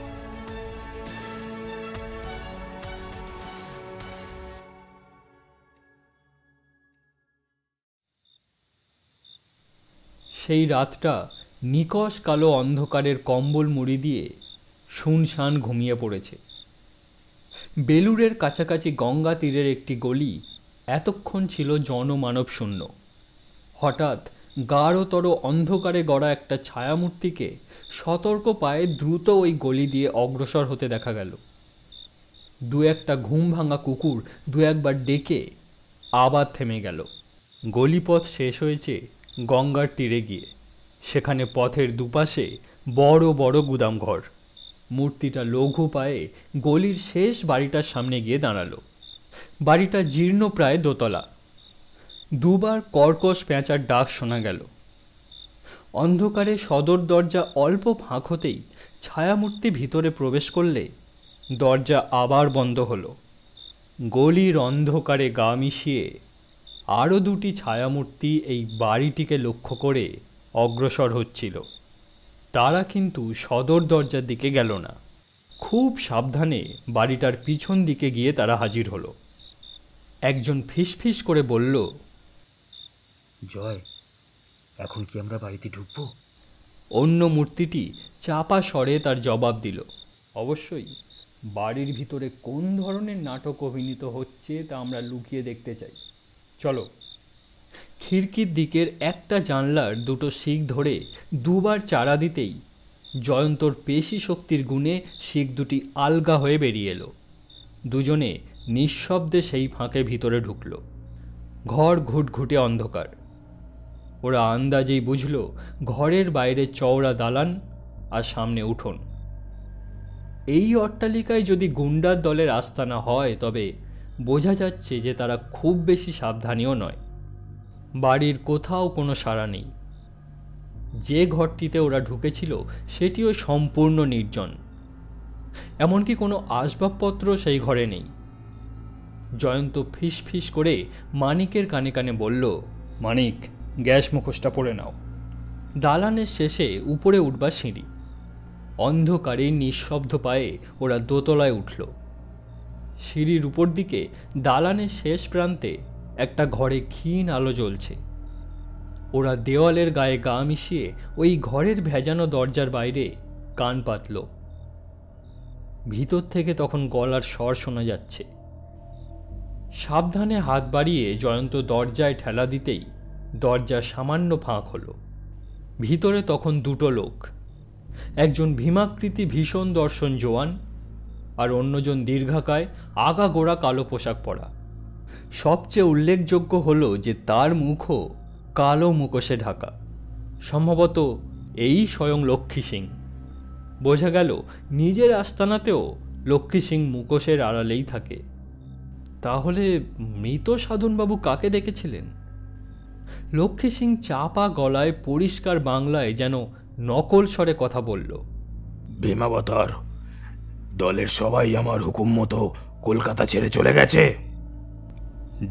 সেই রাতটা নিকষ কালো অন্ধকারের কম্বল মুড়ি দিয়ে শুনশান ঘুমিয়ে পড়েছে। বেলুড়ের কাছাকাছি গঙ্গা তীরের একটি গলি এতক্ষণ ছিল জনমানব শূন্য। হঠাৎ গাঢ়তর অন্ধকারে গড়া একটা ছায়ামূর্তিকে সতর্ক পায়ে দ্রুত ওই গলি দিয়ে অগ্রসর হতে দেখা গেল। দু একটা ঘুম ভাঙা কুকুর দু একবার ডেকে আবার থেমে গেল। গলিপথ শেষ হয়েছে গঙ্গার তীরে গিয়ে। সেখানে পথের দুপাশে বড় বড় গুদামঘর। মূর্তিটা লঘু পায়ে গলির শেষ বাড়িটার সামনে গিয়ে দাঁড়ালো। বাড়িটা জীর্ণ প্রায় দোতলা। দুবার কর্কশ পেঁচার ডাক শোনা গেল। অন্ধকারে সদর দরজা অল্প ফাঁক হতেই ছায়ামূর্তি ভিতরে প্রবেশ করলে দরজা আবার বন্ধ হলো। গলির অন্ধকারে গা মিশিয়ে আরও দুটি ছায়ামূর্তি এই বাড়িটিকে লক্ষ্য করে অগ্রসর হচ্ছিল। তারা কিন্তু সদর দরজার দিকে গেল না। খুব সাবধানে বাড়িটার পিছন দিকে গিয়ে তারা হাজির হলো। একজন ফিসফিস করে বলল, জয়, এখন কি আমরা বাড়িতে ঢুকবো? অন্য মূর্তিটি চাপা স্বরে তার জবাব দিল, অবশ্যই। বাড়ির ভিতরে কোন ধরনের নাটক অভিনীত হচ্ছে তা আমরা লুকিয়ে দেখতে চাই, চলো। খিড়কির দিকের একটা জানলার দুটো শিক ধরে দুবার চাড়া দিতেই জয়ন্তর পেশি শক্তির গুণে শিক দুটি আলগা হয়ে বেরিয়ে এলো। দুজনে নিঃশব্দে সেই ফাঁকে ভিতরে ঢুকল। ঘর ঘুটঘুটে অন্ধকার। ওরা আন্দাজেই বুঝল ঘরের বাইরে চওড়া দালান আর সামনে উঠোন। এই অট্টালিকায় যদি গুন্ডার দলের আস্তানা হয় তবে বোঝা যাচ্ছে যে তারা খুব বেশি সাবধানীও নয়। বাড়ির কোথাও কোনো সাড়া নেই। যে ঘরটিতে ওরা ঢুকেছিল সেটিও সম্পূর্ণ নির্জন। এমনকি কোনো আসবাবপত্র সেই ঘরে নেই। জয়ন্ত ফিসফিস করে মানিকের কানে কানে বলল, মানিক, গ্যাস মুখোশটা পরে নাও। দালানের শেষে উপরে উঠবার সিঁড়ি। অন্ধকারে নিঃশব্দ পায়ে ওরা দোতলায় উঠল। সিঁড়ির উপর দিকে দালানের শেষ প্রান্তে একটা ঘরে ক্ষীণ আলো জ্বলছে। ওরা দেওয়ালের গায়ে গা মিশিয়ে ওই ঘরের ভেজানো দরজার বাইরে কান পাতল। ভিতর থেকে তখন গলার স্বর শোনা যাচ্ছে। সাবধানে হাত বাড়িয়ে জয়ন্ত দরজায় ঠেলা দিতেই দরজা সামান্য ফাঁক হলো। ভিতরে তখন দুটো লোক, একজন ভীমাকৃতি ভীষণ দর্শন জোয়ান আর অন্যজন দীর্ঘাকায় আগাগোড়া কালো পোশাক পরা। সবচেয়ে উল্লেখযোগ্য হলো যে তার মুখও কালো মুখোশে ঢাকা। সম্ভবত এই স্বয়ং লক্ষ্মী সিং। বোঝা গেল নিজের আস্তানাতেও লক্ষ্মী সিং মুখোশের আড়ালেই থাকে। তাহলে মৃত সাধনবাবু কাকে দেখেছিলেন? লক্ষ্মী সিং চাপা গলায় পরিষ্কার বাংলায় যেন নকল স্বরে কথা বলল, ভীমাবতার, দলের সবাই আমার হুকুম মতো কলকাতা ছেড়ে চলে গেছে।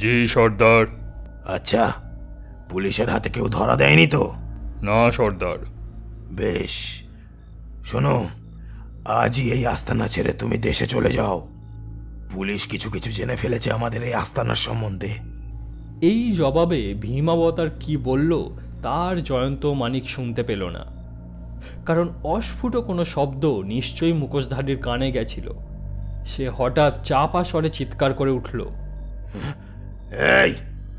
জি সর্দার। আচ্ছা, পুলিশের হাতে কেউ ধরা দেয়নি তো? না সর্দার। বেশ, শোনো, আজই এই আস্তানা ছেড়ে তুমি দেশে চলে যাও। পুলিশ কিছু কিছু জেনে ফেলেছে আমাদের এই আস্তানার সম্বন্ধে। এই জবাবে ভীমাবতার কি বলল তার জয়ন্ত মানিক শুনতে পেল না, কারণ অস্ফুট কোনো শব্দ নিশ্চয়ই মুখোশধারীর কানে গেছিল। সে হঠাৎ চাপা স্বরে চিৎকার করে উঠল, এই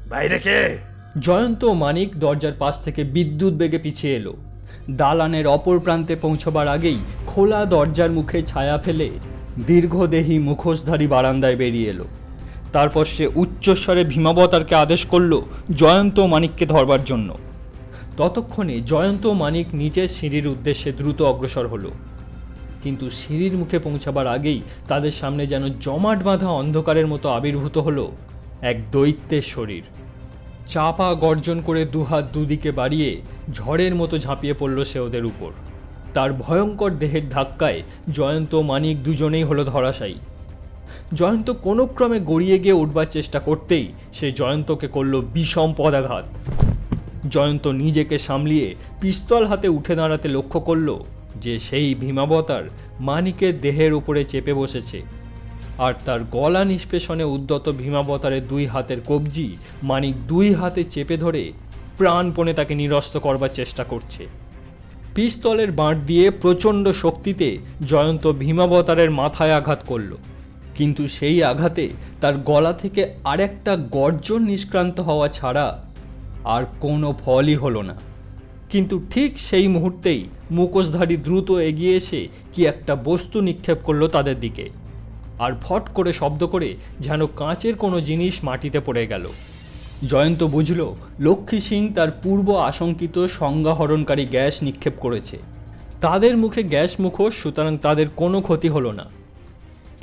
বাইরে কে? জয়ন্ত মানিক দরজার পাশ থেকে বিদ্যুৎ বেগে পিছিয়ে এলো। দালানের অপর প্রান্তে পৌঁছবার আগেই খোলা দরজার মুখে ছায়া ফেলে দীর্ঘদেহী মুখোশধারী বারান্দায় বেরিয়ে এলো। তারপর সে উচ্চস্বরে ভীমাবতারকে আদেশ করল জয়ন্ত ও মানিককে ধরবার জন্য। ততক্ষণে জয়ন্ত ও মানিক নিজের সিঁড়ির উদ্দেশ্যে দ্রুত অগ্রসর হলো, কিন্তু সিঁড়ির মুখে পৌঁছাবার আগেই তাদের সামনে যেন জমাট বাঁধা অন্ধকারের মতো আবির্ভূত হলো এক দৈত্যের শরীর। চাপা গর্জন করে দুহাত দুদিকে বাড়িয়ে ঝড়ের মতো ঝাঁপিয়ে পড়ল সে ওদের উপর। তার ভয়ঙ্কর দেহের ধাক্কায় জয়ন্ত ও মানিক দুজনেই হলো ধরাশায়ী। জয়ন্ত কোনো ক্রমে গড়িয়ে গিয়ে উঠবার চেষ্টা করতেই সে জয়ন্তকে করল বিষম পদাঘাত। জয়ন্ত নিজেকে সামলিয়ে পিস্তল হাতে উঠে দাঁড়াতে লক্ষ্য করল যে সেই ভীমাবতার মানিকের দেহের উপরে চেপে বসেছে, আর তার গলা নিষ্পেষণে উদ্যত ভীমাবতারের দুই হাতের কবজি মানিক দুই হাতে চেপে ধরে প্রাণপণে তাকে নিরস্ত করবার চেষ্টা করছে। পিস্তলের বাঁট দিয়ে প্রচণ্ড শক্তিতে জয়ন্ত ভীমাবতারের মাথায় আঘাত করল, কিন্তু সেই আঘাতে তার গলা থেকে আরেকটা গর্জন নিষ্ক্রান্ত হওয়া ছাড়া আর কোনো ফলই হলো না। কিন্তু ঠিক সেই মুহূর্তেই মুখোশধারী দ্রুত এগিয়ে এসে কি একটা বস্তু নিক্ষেপ করলো তাদের দিকে, আর ফট করে শব্দ করে যেন কাঁচের কোনো জিনিস মাটিতে পড়ে গেল। জয়ন্ত বুঝল লক্ষ্মী সিং তার পূর্ব আশঙ্কিত সংজ্ঞাহরণকারী গ্যাস নিক্ষেপ করেছে। তাদের মুখে গ্যাস মুখোশ, সুতরাং তাদের কোনো ক্ষতি হলো না।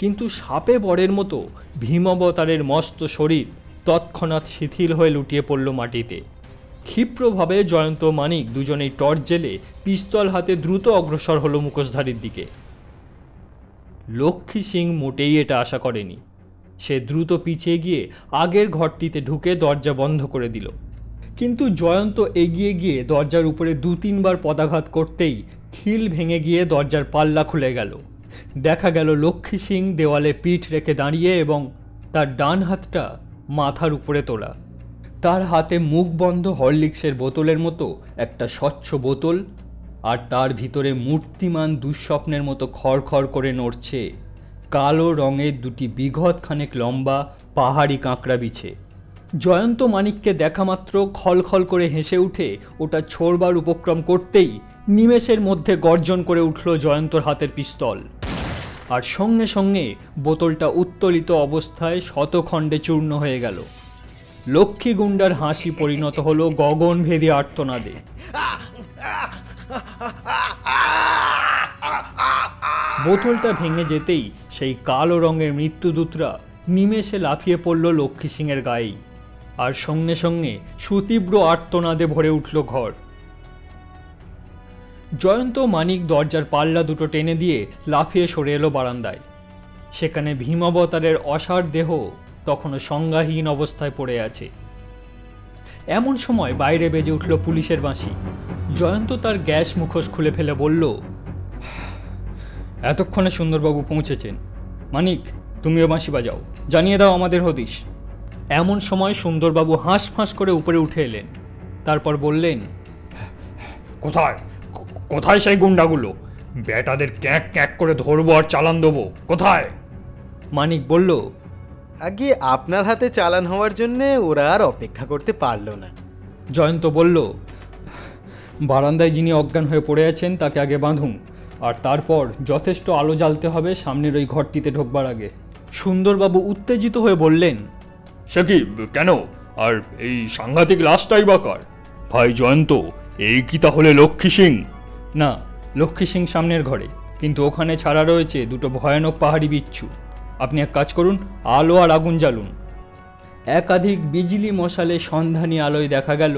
কিন্তু সাপে বরের মতো ভীমাবতারের মস্ত শরীর তৎক্ষণাৎ শিথিল হয়ে লুটিয়ে পড়ল মাটিতে। ক্ষিপ্রভাবে জয়ন্ত মানিক দুজনেই টর্চ জেলে পিস্তল হাতে দ্রুত অগ্রসর হলো মুখোশধারীর দিকে। লক্ষ্মী সিং মোটেই এটা আশা করেনি। সে দ্রুত পিছিয়ে গিয়ে আগের ঘরটিতে ঢুকে দরজা বন্ধ করে দিল, কিন্তু জয়ন্ত এগিয়ে গিয়ে দরজার উপরে 2-3 বার পদাঘাত করতেই খিল ভেঙে গিয়ে দরজার পাল্লা খুলে গেল। দেখা গেল লক্ষ্মী সিং দেওয়ালে পিঠ রেখে দাঁড়িয়ে এবং তার ডান হাতটা মাথার উপরে তোলা। তার হাতে মুখ বন্ধ হরলিক্সের বোতলের মতো একটা স্বচ্ছ বোতল, আর তার ভিতরে মূর্তিমান দুঃস্বপ্নের মতো খড়খড় করে নড়ছে কালো রঙের 2টি বিঘত খানেক লম্বা পাহাড়ি কাঁকড়া বিছে। জয়ন্ত মানিককে দেখা মাত্র খলখল করে হেসে উঠে ওটা ছোড়বার উপক্রম করতেই নিমেষের মধ্যে গর্জন করে উঠল জয়ন্তর হাতের পিস্তল, আর সঙ্গে সঙ্গে বোতলটা উত্তোলিত অবস্থায় শতখণ্ডে চূর্ণ হয়ে গেল। লক্ষ্মী গুন্ডার হাসি পরিণত হলো গগনভেদী আর্তনাদে। বোতলটা ভেঙে যেতেই সেই কালো রঙের মৃত্যুদূতরা নিমেষে লাফিয়ে পড়ল লক্ষ্মী সিংয়ের গায়েই, আর সঙ্গে সঙ্গে সুতীব্র আর্তনাদে ভরে উঠল ঘর। জয়ন্ত মানিক দরজার পাল্লা দুটো টেনে দিয়ে লাফিয়ে সরে এলো বারান্দায়। সেখানে ভীমাবতারের অসার দেহ তখনও সংজ্ঞাহীন অবস্থায় পড়ে আছে। এমন সময় বাইরে বেজে উঠল পুলিশের বাঁশি। জয়ন্ত তার গ্যাস মুখোশ খুলে ফেলে বলল, এতক্ষণে সুন্দরবাবু পৌঁছেছেন। মানিক, তুমিও বাঁশি বাজাও, জানিয়ে দাও আমাদের হদিশ। এমন সময় সুন্দরবাবু হাঁসফাঁস করে উপরে উঠে এলেন। তারপর বললেন, কোথায় কোথায় সেই গুন্ডাগুলো? বেটাদের ক্যাঁক ক্যাঁক করে ধরবো আর চালান দেবো। কোথায়? মানিক বলল, আগে আপনার হাতে চালান হওয়ার জন্যে ওরা আর অপেক্ষা করতে পারল না। জয়ন্ত বলল, বারান্দায় যিনি অজ্ঞান হয়ে পড়ে আছেন তাকে আগে বাঁধুন, আর তারপর যথেষ্ট আলো জ্বালতে হবে সামনের ওই ঘরটিতে ঢোকবার আগে। সুন্দরবাবু উত্তেজিত হয়ে বললেন, সে কি, কেন? আর এই সাংঘাতিক লাশটাই বা কার? ভাই জয়ন্ত, এই কি তাহলে লক্ষ্মী সিং? না, লক্ষ্মী সিং সামনের ঘরে, কিন্তু ওখানে ছাড়া রয়েছে 2টো ভয়ানক পাহাড়ি বিচ্ছু। আপনি এক কাজ করুন, আলো আর আগুন জ্বালুন। একাধিক বিজলি মশালে সন্ধানী আলোয় দেখা গেল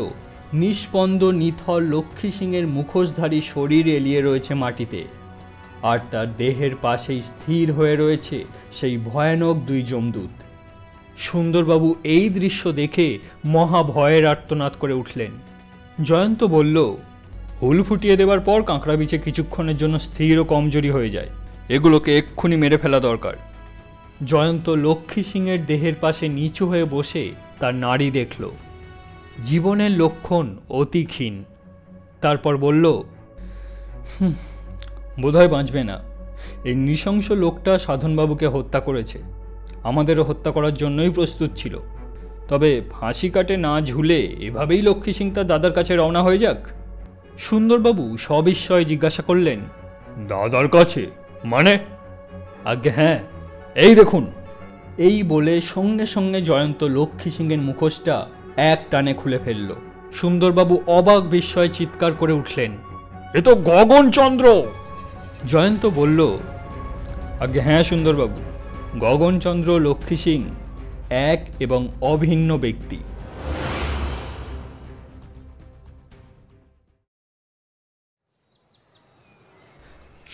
নিষ্পন্দ নিথর লক্ষ্মী সিংয়ের মুখোশধারী শরীর এলিয়ে রয়েছে মাটিতে, আর তার দেহের পাশেই স্থির হয়ে রয়েছে সেই ভয়ানক 2 যমদূত। সুন্দরবাবু এই দৃশ্য দেখে মহা ভয়ের আর্তনাদ করে উঠলেন। জয়ন্ত বলল, হুল ফুটিয়ে দেবার পর কাঁকড়া বিছে কিছুক্ষণের জন্য স্থির ও কমজোরি হয়ে যায়, এগুলোকে এক্ষুনি মেরে ফেলা দরকার। জয়ন্ত লক্ষ্মী সিংয়ের দেহের পাশে নিচু হয়ে বসে তার নাড়ি দেখল। জীবনের লক্ষণ অতি ক্ষীণ। তারপর বলল, বোধহয় বাঁচবে না। এই নৃশংস লোকটা সাধনবাবুকে হত্যা করেছে, আমাদেরও হত্যা করার জন্যই প্রস্তুত ছিল। তবে ফাঁসি কাটে না ঝুলে এভাবেই লক্ষ্মী সিং তার দাদার কাছে রওনা হয়ে যাক। সুন্দরবাবু সবিস্ময়ে জিজ্ঞাসা করলেন, দাদার কাছে মানে? আজ্ঞে হ্যাঁ, এই দেখুন। এই বলে সঙ্গে সঙ্গে জয়ন্ত লক্ষ্মী সিংহের মুখোশটা এক টানে খুলে ফেলল। সুন্দরবাবু অবাক বিস্ময়ে চিৎকার করে উঠলেন, এ তো গগনচন্দ্র। জয়ন্ত বলল, আগে হ্যাঁ সুন্দরবাবু, গগনচন্দ্র লক্ষ্মী সিং এক এবং অভিন্ন ব্যক্তি।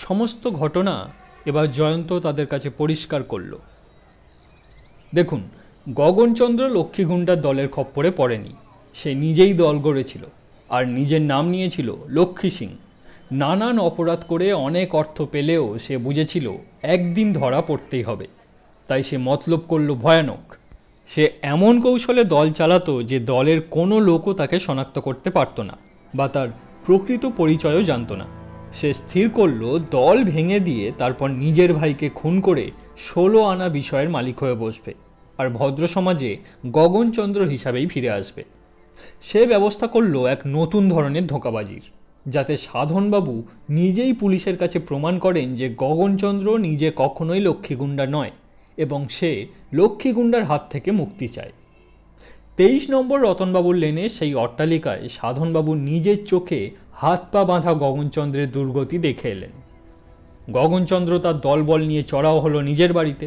সমস্ত ঘটনা এবার জয়ন্ত তাদের কাছে পরিষ্কার করল। দেখুন, গগনচন্দ্র লক্ষ্মী গুন্ডার দলের খপ্পরে পড়েনি। সে নিজেই দল গড়েছিল আর নিজের নাম নিয়েছিল লক্ষ্মী সিং। নানান অপরাধ করে অনেক অর্থ পেলেও সে বুঝেছিল একদিন ধরা পড়তেই হবে, তাই সে মতলব করল ভয়ানক। সে এমন কৌশলে দল চালাতো যে দলের কোনো লোকও তাকে শনাক্ত করতে পারত না বা তার প্রকৃত পরিচয়ও জানত না। সে স্থির করল দল ভেঙে দিয়ে তারপর নিজের ভাইকে খুন করে 16 আনা বিষয়ের মালিক হয়ে বসবে আর ভদ্র সমাজে গগনচন্দ্র হিসাবেই ফিরে আসবে। সে ব্যবস্থা করল এক নতুন ধরনের ধোঁকাবাজির, যাতে সাধনবাবু নিজেই পুলিশের কাছে প্রমাণ করেন যে গগনচন্দ্র নিজে কখনোই লক্ষ্মীগুন্ডা নয় এবং সে লক্ষ্মীগুন্ডার হাত থেকে মুক্তি চায়। 23 নম্বর রতনবাবুর লেনে সেই অট্টালিকায় সাধনবাবু নিজের চোখে হাত পা বাঁধা গগনচন্দ্রের দুর্গতি দেখে এলেন। গগনচন্দ্র তার দলবল নিয়ে চড়াও হলো নিজের বাড়িতে,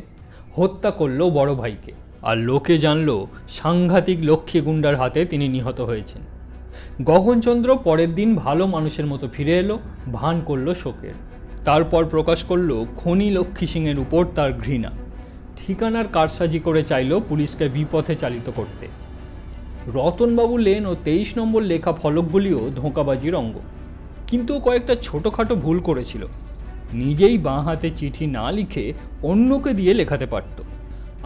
হত্যা করল বড় ভাইকে, আর লোকে জানল সাংঘাতিক লক্ষ্মীগুন্ডার হাতে তিনি নিহত হয়েছেন। গগনচন্দ্র পরের দিন ভালো মানুষের মতো ফিরে এলো, ভান করল শোকের। তারপর প্রকাশ করল খনি লক্ষ্মী সিংয়ের উপর তার ঘৃণা। ঠিকানার কারসাজি করে চাইল পুলিশকে বিপথে চালিত করতে। রতনবাবু লেন ও 23 নম্বর লেখা ফলকগুলিও ধোঁকাবাজির অঙ্গ, কিন্তু কয়েকটা ছোটোখাটো ভুল করেছিল। নিজেই বাঁ হাতে চিঠি না লিখে অন্যকে দিয়ে লেখাতে পারত।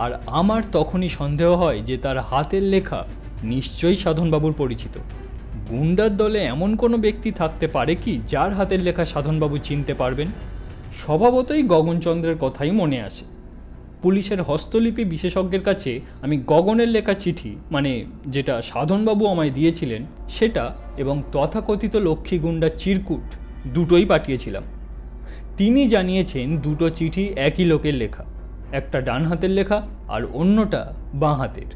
আর আমার তখনই সন্দেহ হয় যে তার হাতের লেখা নিশ্চয়ই সাধনবাবুর পরিচিত। গুন্ডার দলে এমন কোনো ব্যক্তি থাকতে পারে কি যার হাতের লেখা সাধনবাবু চিনতে পারবেন? স্বভাবতই গগনচন্দ্রের কথাই মনে আসে। পুলিশের হস্তলিপি বিশেষজ্ঞের কাছে আমি গগনের লেখা চিঠি, মানে যেটা সাধনবাবু আমায় দিয়েছিলেন সেটা, এবং তথাকথিত লক্ষ্মীগুন্ডার চিরকুট দুটোই পাঠিয়েছিলাম। তিনি জানিয়েছেন দুটো চিঠি একই লোকের লেখা, একটা ডান হাতের লেখা আর অন্যটা বাঁ হাতের।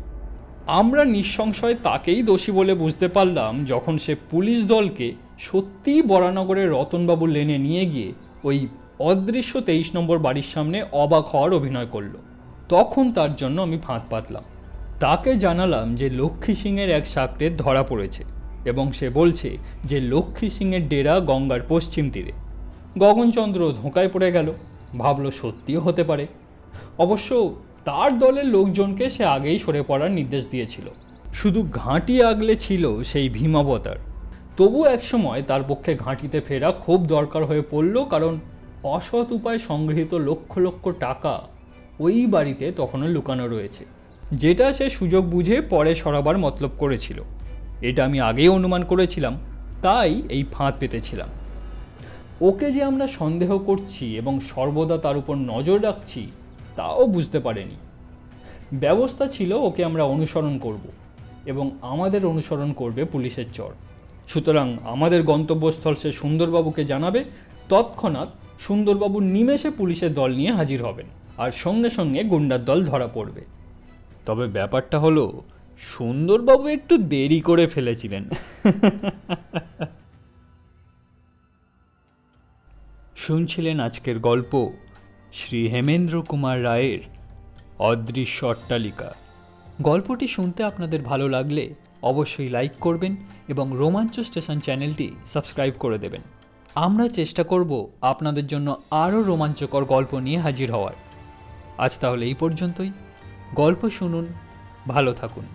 আমরা নিঃসংশয় তাকেই দোষী বলে বুঝতে পারলাম যখন সে পুলিশ দলকে সত্যিই বরানগরের রতনবাবুর লেনে নিয়ে গিয়ে ওই অদৃশ্য 23 নম্বর বাড়ির সামনে অবাক হওয়ার অভিনয় করলো। তখন তার জন্য আমি ফাঁদ পাতলাম। তাকে জানালাম যে লক্ষ্মী সিংয়ের এক সাকরেদ ধরা পড়েছে এবং সে বলছে যে লক্ষ্মী সিংয়ের ডেরা গঙ্গার পশ্চিম তীরে। গগনচন্দ্র ধোঁকায় পড়ে গেল, ভাবল সত্যিও হতে পারে। অবশ্য তার দলের লোকজনকে সে আগেই সরে পড়ার নির্দেশ দিয়েছিল, শুধু ঘাঁটি আগলে ছিল সেই ভীমাবতার। তবু একসময় তার পক্ষে ঘাঁটিতে ফেরা খুব দরকার হয়ে পড়ল, কারণ অসৎ উপায় সংগৃহীত লক্ষ লক্ষ টাকা ওই বাড়িতে তখনও লুকানো রয়েছে, যেটা সে সুযোগ বুঝে পরে সরাবার মতলব করেছিল। এটা আমি আগেই অনুমান করেছিলাম, তাই এই ফাঁদ পেতেছিলাম। ওকে যে আমরা সন্দেহ করছি এবং সর্বদা তার উপর নজর রাখছি তাও বুঝতে পারেনি। ব্যবস্থা ছিল ওকে আমরা অনুসরণ করব এবং আমাদের অনুসরণ করবে পুলিশের চর। সুতরাং আমাদের গন্তব্যস্থল সে সুন্দরবাবুকে জানাবে, তৎক্ষণাৎ সুন্দরবাবু নিমেষে পুলিশের দল নিয়ে হাজির হবেন আর সঙ্গে সঙ্গে গুন্ডার দল ধরা পড়বে। তবে ব্যাপারটা হলো সুন্দরবাবু একটু দেরি করে ফেলেছিলেন। শুনছিলেন আজকের গল্প শ্রী হেমেন্দ্র কুমার রায়ের অদৃশ্য অট্টালিকা। গল্পটি শুনতে আপনাদের ভালো লাগলে অবশ্যই লাইক করবেন এবং রোমাঞ্চ স্টেশন চ্যানেলটি সাবস্ক্রাইব করে দেবেন। আমরা চেষ্টা করব আপনাদের জন্য আরও রোমাঞ্চকর গল্প নিয়ে হাজির হওয়ার। আজ তাহলে এই পর্যন্তই। গল্প শুনুন, ভালো থাকুন।